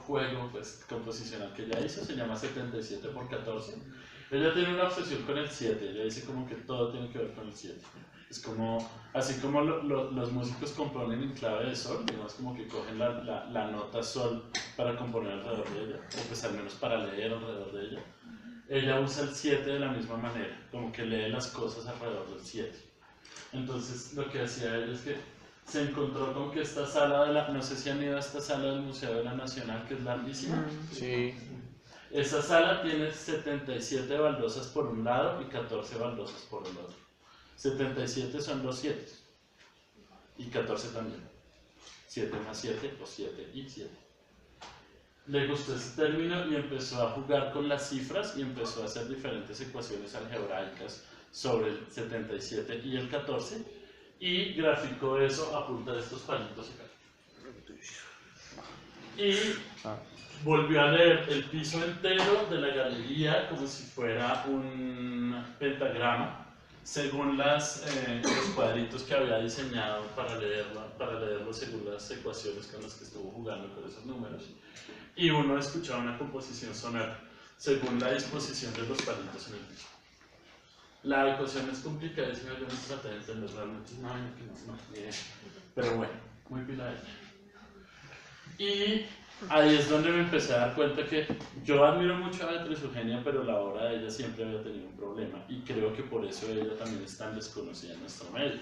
juego pues, composicional que ella hizo, se llama 77×14. Ella tiene una obsesión con el 7, ella dice como que todo tiene que ver con el 7. Es como, así como los músicos componen en clave de sol, digamos como que cogen la nota sol para componer alrededor de ella, o pues al menos para leer alrededor de ella. Ella usa el 7 de la misma manera, como que lee las cosas alrededor del 7. Entonces lo que hacía ella es que se encontró con que esta sala no sé si han ido a esta sala del Museo de la Nacional, que es larguísima. Sí. Esa sala tiene 77 baldosas por un lado y 14 baldosas por el otro. 77 son los 7 y 14 también. 7 más 7 o 7 y 7. Le gustó ese término y empezó a jugar con las cifras y empezó a hacer diferentes ecuaciones algebraicas sobre el 77 y el 14 y graficó eso a punta de estos palitos acá. Y volvió a leer el piso entero de la galería como si fuera un pentagrama según los cuadritos que había diseñado para leerlo según las ecuaciones con las que estuvo jugando con esos números. Y uno escuchaba una composición sonora según la disposición de los palitos en el piso. La ecuación es complicadísima, yo no traté de entender realmente, no, pero bueno, muy pila ella. Y ahí es donde me empecé a dar cuenta que yo admiro mucho a Beatriz Eugenia, pero la obra de ella siempre había tenido un problema y creo que por eso ella también es tan desconocida en nuestro medio.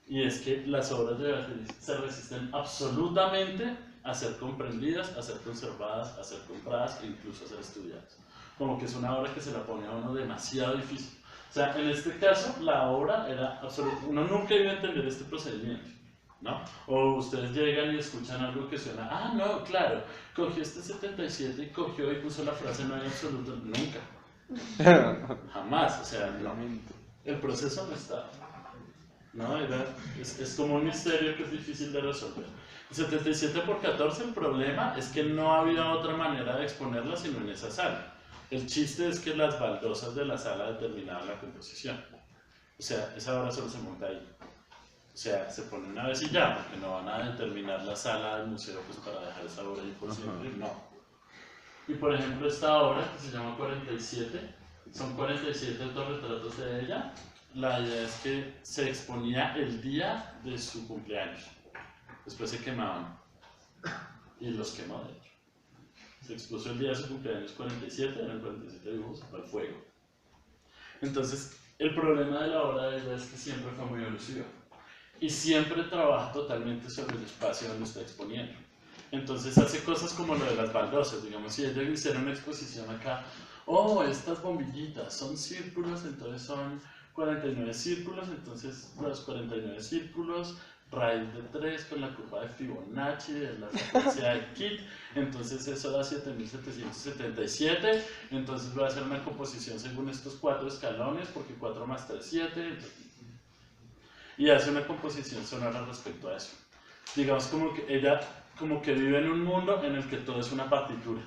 Y es que las obras de Beatriz se resisten absolutamente a ser comprendidas, a ser conservadas, a ser compradas e incluso a ser estudiadas. como que es una obra que se la pone a uno demasiado difícil. O sea, en este caso, la obra era absoluta, uno nunca iba a entender este procedimiento, ¿no? O ustedes llegan y escuchan algo que suena, ah, no, claro, cogió este 77 y cogió y puso la frase no hay absoluto, nunca. Jamás, o sea, no. El proceso no está. ¿No? Es como un misterio que es difícil de resolver. 77 por 14, el problema es que no había otra manera de exponerla sino en esa sala. El chiste es que las baldosas de la sala determinaban la composición. O sea, esa obra solo se monta ahí. O sea, se pone una vez y ya, porque no van a determinar la sala del museo pues, para dejar esa obra ahí por siempre, no. Y por ejemplo, esta obra que se llama 47, son 47 autorretratos de ella. La idea es que se exponía el día de su cumpleaños. Después se quemaban. Y los quemó, de hecho. Se expuso el día de su cumpleaños 47, eran 47 dibujos al fuego. Entonces, el problema de la obra de ella es que siempre fue muy elusiva. Y siempre trabaja totalmente sobre el espacio donde está exponiendo. Entonces hace cosas como lo de las baldosas. Digamos, si ella hiciera una exposición acá, oh, estas bombillitas son círculos, entonces son 49 círculos, entonces los 49 círculos, raíz de 3 con la curva de Fibonacci de la frecuencia de Kitt, entonces eso da 7777, entonces voy a hacer una composición según estos 4 escalones, porque 4 más 3, 7, y hace una composición sonora respecto a eso. Digamos como que ella como que vive en un mundo en el que todo es una partitura.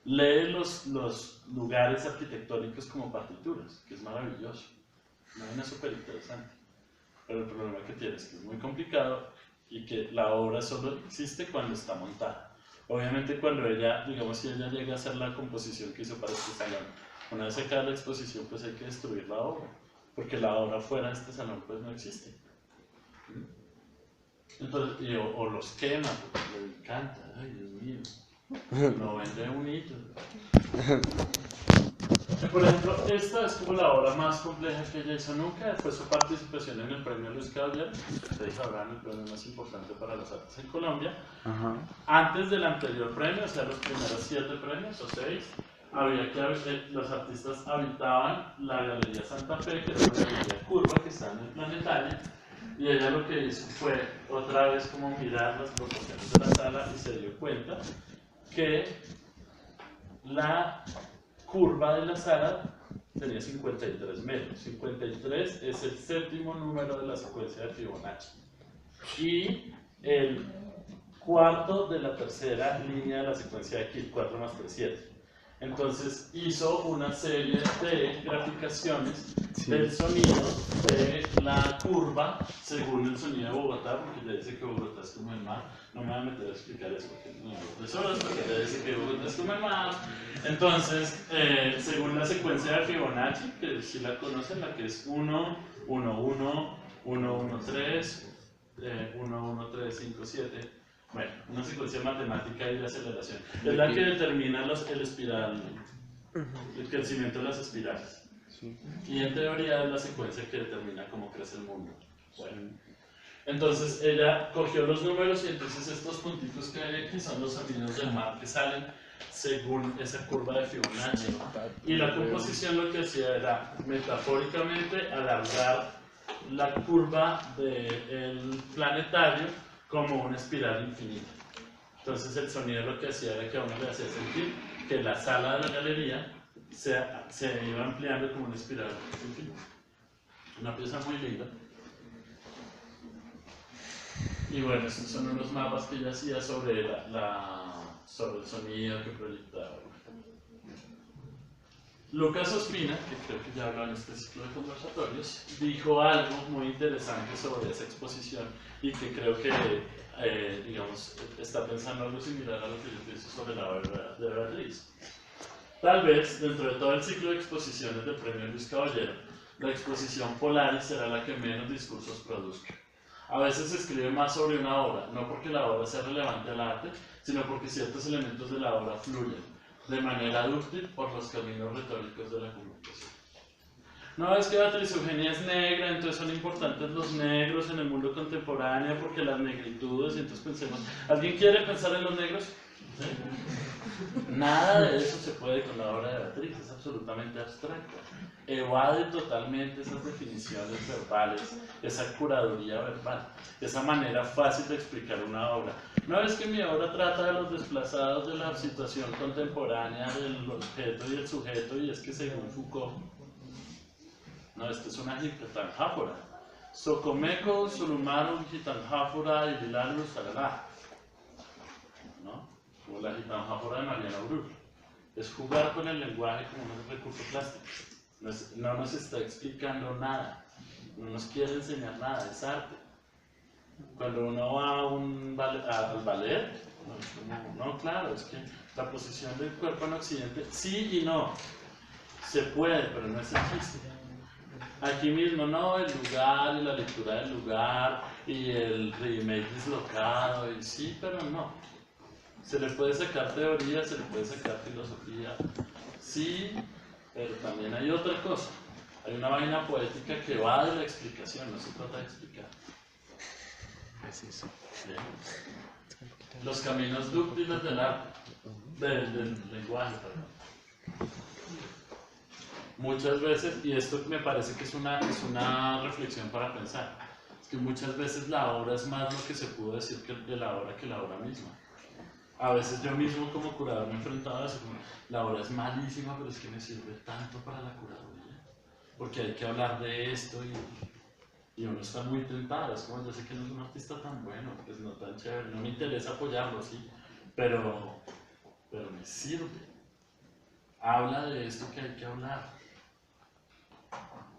Lee los lugares arquitectónicos como partituras, que es maravilloso. Una súper interesante. Pero el problema que tiene es que es muy complicado y que la obra solo existe cuando está montada. Obviamente cuando ella, digamos, si ella llega a hacer la composición que hizo para este salón, una vez se acaba la exposición, pues hay que destruir la obra, porque la obra fuera de este salón pues no existe. Entonces, o los quema, porque le encanta, ay Dios mío, no vende un hito. Por ejemplo, esta es como la obra más compleja que ella hizo nunca, fue su participación en el premio Luis Caballero, ustedes sabrán el premio más importante para las artes en Colombia. Antes del anterior premio, o sea, los primeros 7 premios o 6, había que los artistas habitaban la Galería Santa Fe, que es una galería curva que está en el planetario, y ella lo que hizo fue otra vez como mirar las proporciones de la sala y se dio cuenta que la curva de la sala tenía 53 metros. 53 es el 7º número de la secuencia de Fibonacci y el 4º de la 3ª línea de la secuencia de Kitt, 4 más 3, 7. Entonces hizo una serie de graficaciones del sonido de la curva según el sonido de Bogotá, porque ya dice que Bogotá es como el mar. No me voy a meter a explicar eso porque no me horas, porque ya dice que Bogotá es como el mar. Entonces, según la secuencia de Fibonacci, que si la conocen, la que es 1, 1, 1, 1, 1, 3, 1, 1, 3, 5, 7. Bueno, una secuencia matemática y de aceleración. Es la que determina el espiral, el crecimiento de las espirales. Y en teoría es la secuencia que determina cómo crece el mundo. Bueno, entonces ella cogió los números y entonces estos puntitos que hay aquí son los sonidos del mar que salen según esa curva de Fibonacci. Y la composición lo que hacía era metafóricamente alargar la curva del planetario como una espiral infinita. Entonces el sonido lo que hacía era que a uno le hacía sentir que la sala de la galería se iba ampliando como una espiral infinita. Una pieza muy linda. Y bueno, estos son unos mapas que ella hacía sobre sobre el sonido que proyectaba. Lucas Ospina, que creo que ya habló en este ciclo de conversatorios, dijo algo muy interesante sobre esa exposición y que creo que, digamos, está pensando algo similar a lo que yo pienso sobre la obra de Beatriz. Tal vez, dentro de todo el ciclo de exposiciones del Premio Luis Caballero, la exposición Polaris será la que menos discursos produzca. A veces se escribe más sobre una obra, no porque la obra sea relevante al arte, sino porque ciertos elementos de la obra fluyen de manera dúctil por los caminos retóricos de la comunicación. No, es que Beatriz Eugenia es negra, entonces son importantes los negros en el mundo contemporáneo porque las negritudes, y entonces pensemos, ¿alguien quiere pensar en los negros? ¿Sí? Nada de eso se puede con la obra de Beatriz, es absolutamente abstracta. Evade totalmente esas definiciones verbales, esa curaduría verbal, esa manera fácil de explicar una obra. No es que mi obra trata de los desplazados de la situación contemporánea del objeto y el sujeto, y es que según Foucault, no, esto es una gitanjáfora. Socomeco, Sulumaru, gitanjáfora y Lilalu, Saralá. ¿No? Como la gitanjáfora de Mariana Brug. Es jugar con el lenguaje como un recurso plástico. No nos está explicando nada, no nos quiere enseñar nada, es arte. Cuando uno va al ballet, no, claro, es que la posición del cuerpo en Occidente, sí y no, se puede, pero no es el chiste. Aquí mismo, no, el lugar y la lectura del lugar y el remake dislocado, y sí, pero no. Se le puede sacar teoría, se le puede sacar filosofía, sí. Pero también hay otra cosa, hay una vaina poética que va de la explicación, no se trata de explicar. Bien. Los caminos dúctiles del arte, del lenguaje, perdón. Muchas veces, y esto me parece que es una reflexión para pensar, es que muchas veces la obra es más lo que se pudo decir de la obra que la obra misma. A veces yo mismo como curador me he enfrentado a eso, como, la obra es malísima, pero es que me sirve tanto para la curaduría, porque hay que hablar de esto y uno está muy tentado, es como yo sé que no es un artista tan bueno, pues no tan chévere, no me interesa apoyarlo, sí, pero me sirve, habla de esto que hay que hablar.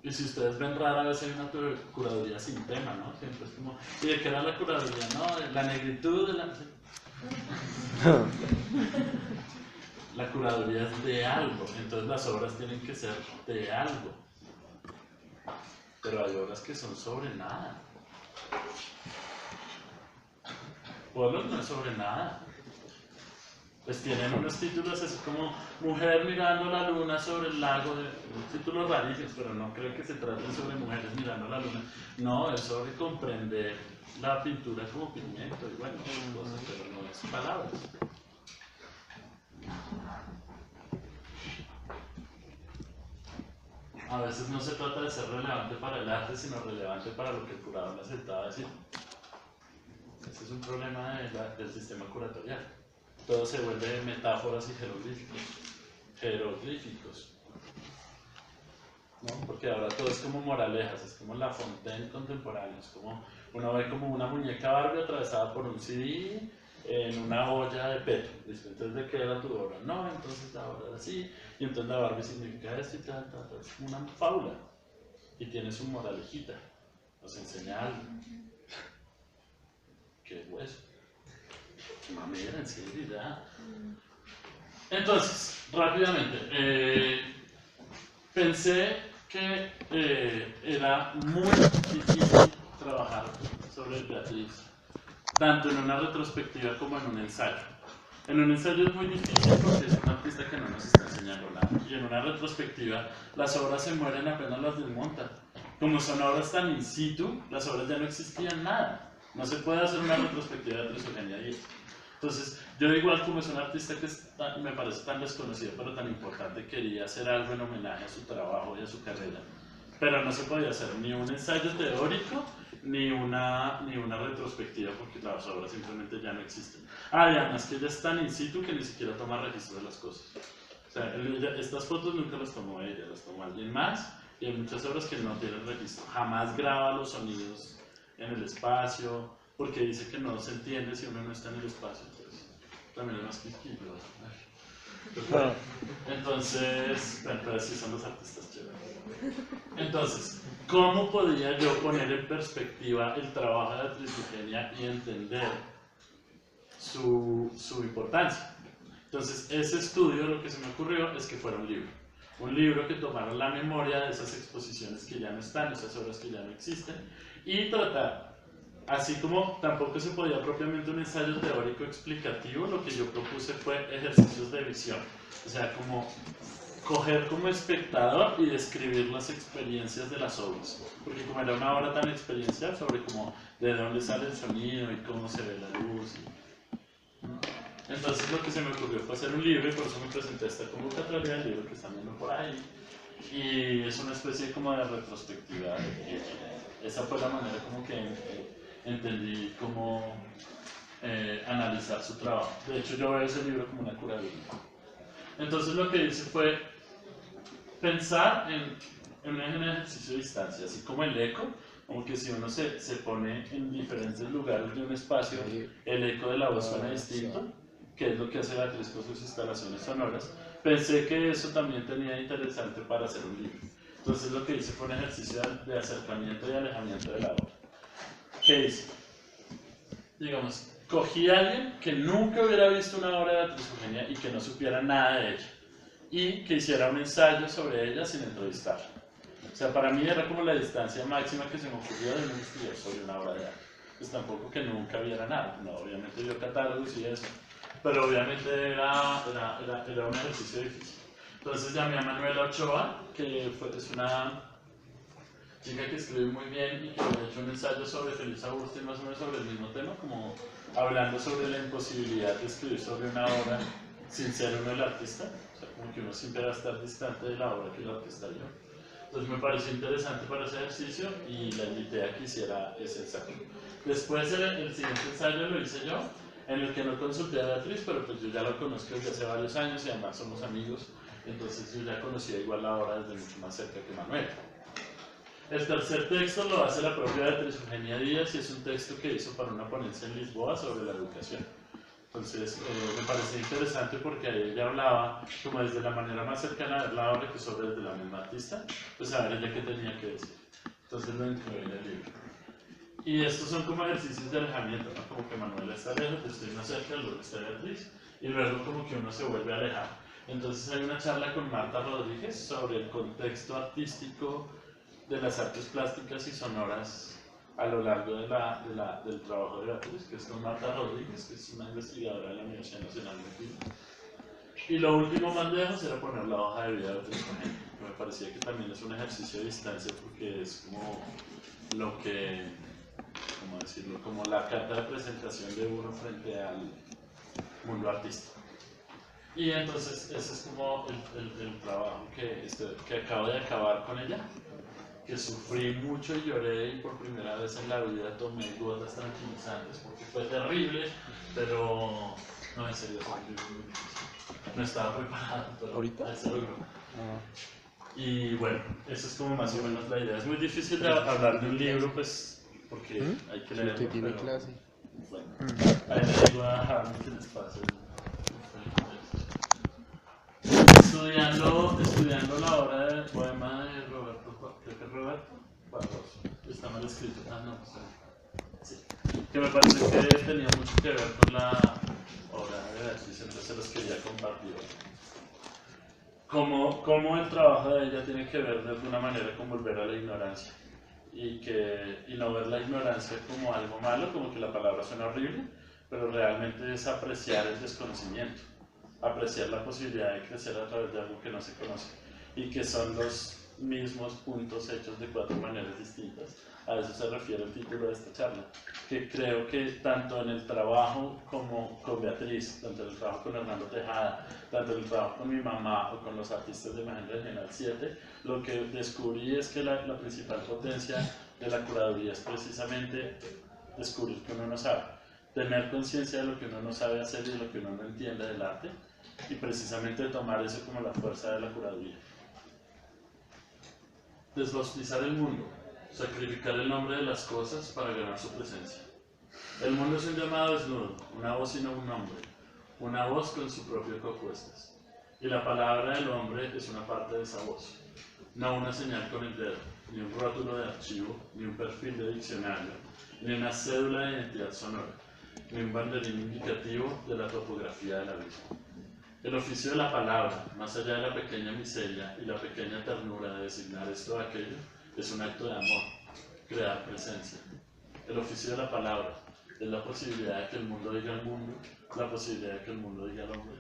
Y si ustedes ven, rara vez hay una curaduría sin tema, ¿no? Siempre es como, ¿y de qué era la curaduría? No, de la negritud, de la... La curaduría es de algo, entonces las obras tienen que ser de algo. Pero hay obras que son sobre nada. Polos no es sobre nada. Pues tienen unos títulos así como Mujer mirando la luna sobre el lago, unos títulos rarísimos, pero no creo que se trate sobre mujeres mirando la luna. No, es sobre comprender la pintura como pigmento y bueno, cosas, pero no es palabras. A veces no se trata de ser relevante para el arte, sino relevante para lo que el curador necesitaba decir. Ese es un problema del sistema curatorial. Todo se vuelve metáforas y jeroglíficos. ¿No? Porque ahora todo es como moralejas, es como La Fontaine contemporánea, es como uno ve como una muñeca Barbie atravesada por un CD en una olla de petro. Entonces, ¿de qué era tu obra? No, entonces la obra era así, y entonces la Barbie significa esto y tal, tal, tal. Es como una fábula y tiene su moralejita, nos enseña algo. ¿Qué es hueso? Mamera, en serio, ya. Entonces, rápidamente, pensé que era muy difícil trabajar sobre Beatriz, tanto en una retrospectiva como en un ensayo. En un ensayo es muy difícil porque es un artista que no nos está enseñando nada. Y en una retrospectiva, las obras se mueren apenas las desmontan. Como son obras tan in situ, las obras ya no existían nada. No se puede hacer una retrospectiva de Trisogenia ahí. Entonces, yo igual como es un artista que me parece tan desconocido pero tan importante, quería hacer algo en homenaje a su trabajo y a su carrera. Pero no se podía hacer ni un ensayo teórico ni una retrospectiva porque las obras simplemente ya no existen. Ah, y además que ella es tan in situ que ni siquiera toma registro de las cosas. O sea, estas fotos nunca las tomó ella, las tomó alguien más y hay muchas obras que no tienen registro. Jamás graba los sonidos en el espacio, porque dice que no se entiende si uno no está en el espacio, entonces también es más quisquillo. Entonces, pero sí son los artistas chéveres. Entonces, ¿cómo podía yo poner en perspectiva el trabajo de Beatriz Eugenia y entender su importancia? Entonces, ese estudio, lo que se me ocurrió es que fuera un libro que tomara la memoria de esas exposiciones que ya no están, esas obras que ya no existen, y tratar, así como tampoco se podía propiamente un ensayo teórico explicativo, lo que yo propuse fue ejercicios de visión, o sea, como coger como espectador y describir las experiencias de las obras, porque como era una obra tan experiencial sobre cómo de dónde sale el sonido y cómo se ve la luz. Entonces lo que se me ocurrió fue hacer un libro y por eso me presenté esta convocatoria del libro que están viendo por ahí. Y es una especie como de retrospectiva. Esa fue la manera como que entendí cómo analizar su trabajo. De hecho, yo veo ese libro como una curaduría. Entonces lo que hice fue pensar en un ejercicio de distancia, así como el eco, como que si uno se pone en diferentes lugares de un espacio, el eco de la voz suena distinto, que es lo que hace Beatriz con sus instalaciones sonoras. Pensé que eso también tenía interesante para hacer un libro. Entonces lo que hice fue un ejercicio de acercamiento y alejamiento de la obra. ¿Qué hice? Digamos, cogí a alguien que nunca hubiera visto una obra de Beatriz Eugenia y que no supiera nada de ella, y que hiciera un ensayo sobre ella sin entrevistarla. O sea, para mí era como la distancia máxima que se me ocurrió de investigar sobre una obra de arte. Pues tampoco que nunca viera nada, no, obviamente vio catálogos y eso, pero obviamente era un ejercicio difícil. Entonces llamé a Manuela Ochoa, que es una chica que escribe muy bien y que había hecho un ensayo sobre Félix Agustín, más o menos sobre el mismo tema, como hablando sobre la imposibilidad de escribir sobre una obra sin ser uno el artista, o sea, como que uno siempre va a estar distante de la obra que el artista vio. Entonces me pareció interesante para ese ejercicio y la invité a que hiciera ese ensayo. Después el siguiente ensayo lo hice yo, en el que no consulté a Beatriz, pero pues yo ya lo conozco desde hace varios años y además somos amigos, entonces yo ya conocía igual la obra desde mucho más cerca que Manuel. El tercer texto lo hace la propia Beatriz Eugenia Díaz y es un texto que hizo para una ponencia en Lisboa sobre la educación. Entonces me pareció interesante porque ahí ella hablaba como desde la manera más cercana a ver la obra que sobre desde la misma artista, pues a ver ella qué tenía que decir. Entonces lo incluí en el libro. Y estos son como ejercicios de alejamiento, ¿no? Como que Manuela está lejos, yo estoy más cerca, luego está Beatriz, y luego como que uno se vuelve a alejar. Entonces hay una charla con Marta Rodríguez sobre el contexto artístico de las artes plásticas y sonoras a lo largo del trabajo de Beatriz, que es con Marta Rodríguez, que es una investigadora de la Universidad Nacional de Cuba. Y lo último más lejos era poner la hoja de vida de Beatriz Eugenia, que me parecía que también es un ejercicio de distancia porque es como lo que, ¿cómo decirlo? Como la carta de presentación de uno frente al mundo artístico. Y entonces ese es como el trabajo que acabo de acabar con ella, que sufrí mucho y lloré y por primera vez en la vida tomé gotas tranquilizantes porque fue terrible, pero no, en serio, fue muy difícil. No estaba preparado, pero ¿Ahorita? se logró. Y bueno, eso es como más o menos la idea. Es muy difícil de hablar de un libro, pues, porque hay que leerlo. Usted tiene pero, clase. bueno, ahí le digo a Harvey que les pase. Estudiando la obra de poema de Roberto, creo que es Roberto Barroso, está mal escrito, no, sí, que me parece que tenía mucho que ver con la obra de Beatriz, entonces se los quería compartir. Cómo el trabajo de ella tiene que ver de alguna manera con volver a la ignorancia y no ver la ignorancia como algo malo, como que la palabra suena horrible, pero realmente es apreciar el desconocimiento, apreciar la posibilidad de crecer a través de algo que no se conoce y que son los mismos puntos hechos de 4 maneras distintas. A eso se refiere el título de esta charla, que creo que tanto en el trabajo como con Beatriz, tanto en el trabajo con Hernando Tejada, tanto en el trabajo con mi mamá o con los artistas de Imagen Regional 7, lo que descubrí es que la principal potencia de la curaduría es precisamente descubrir que uno no sabe, tener conciencia de lo que uno no sabe hacer y de lo que uno no entiende del arte, y precisamente tomar eso como la fuerza de la curaduría. Desbautisar el mundo, sacrificar el nombre de las cosas para ganar su presencia. El mundo es un llamado desnudo, una voz y no un nombre, una voz con su propio copuestas. Y la palabra del hombre es una parte de esa voz, no una señal con el dedo, ni un rótulo de archivo, ni un perfil de diccionario, ni una cédula de identidad sonora, ni un banderín indicativo de la topografía del abismo. El oficio de la palabra, más allá de la pequeña miseria y la pequeña ternura de designar esto o aquello, es un acto de amor, crear presencia. El oficio de la palabra es la posibilidad de que el mundo diga al mundo, la posibilidad de que el mundo diga al hombre.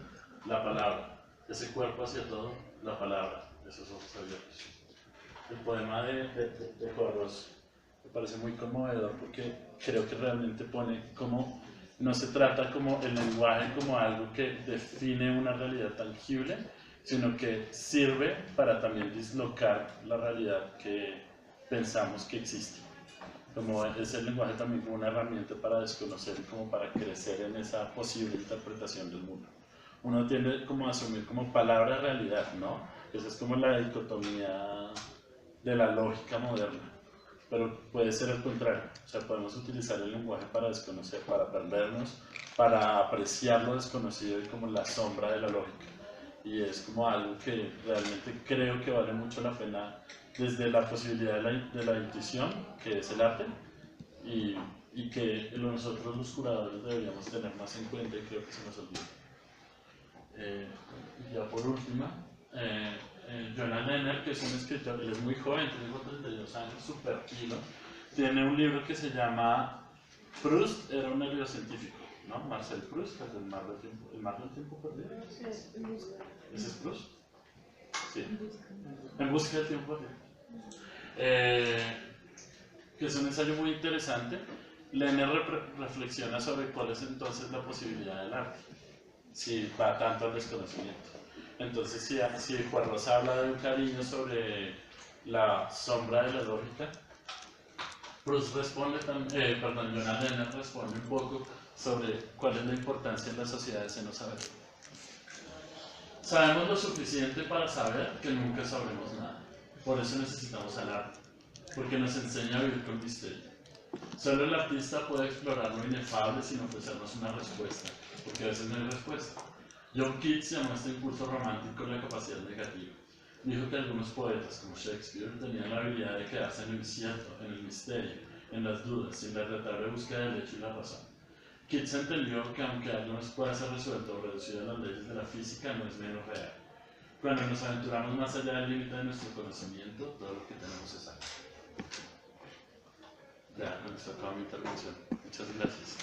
La palabra, ese cuerpo hacia todo, la palabra, esos ojos abiertos. El poema de Juan Ross me parece muy conmovedor porque creo que realmente pone como No se trata como el lenguaje como algo que define una realidad tangible, sino que sirve para también dislocar la realidad que pensamos que existe. Como es el lenguaje también como una herramienta para desconocer y como para crecer en esa posible interpretación del mundo. Uno tiende como a asumir como palabra realidad, ¿no? Esa es como la dicotomía de la lógica moderna. Pero puede ser el contrario, o sea, podemos utilizar el lenguaje para desconocer, para perdernos, para apreciar lo desconocido y como la sombra de la lógica. Y es como algo que realmente creo que vale mucho la pena desde la posibilidad de la intuición, que es el arte, y que nosotros los curadores deberíamos tener más en cuenta y creo que se nos olvida. Y ya por último, Jonah Lenner, que es un escritor, él es muy joven, tiene 32 años, súper kilo, tiene un libro que se llama Proust era un neurocientífico, ¿no? Marcel Proust, el mar del tiempo perdido. ¿Ese es Proust? Sí. En busca del tiempo perdido. Que es un ensayo muy interesante. Lenner reflexiona sobre cuál es entonces la posibilidad del arte, si va tanto al desconocimiento. Entonces, si Juan Rosa habla de un cariño sobre la sombra de la lógica, Proust responde también, Jonah Lenner responde un poco sobre cuál es la importancia en la sociedad de no saber. Sabemos lo suficiente para saber que nunca sabremos nada. Por eso necesitamos al arte, porque nos enseña a vivir con misterio. Solo el artista puede explorar lo inefable sin ofrecernos una respuesta, porque a veces no hay respuesta. John Keats llamó a este impulso romántico la capacidad negativa. Dijo que algunos poetas, como Shakespeare, tenían la habilidad de quedarse en lo incierto, en el misterio, en las dudas, sin la irritable búsqueda del hecho y la razón. Keats entendió que aunque algo nos pueda ser resuelto o reducido a las leyes de la física, no es menos real. Cuando nos aventuramos más allá del límite de nuestro conocimiento, todo lo que tenemos es algo. Ya, con esto acaba mi intervención. Muchas gracias.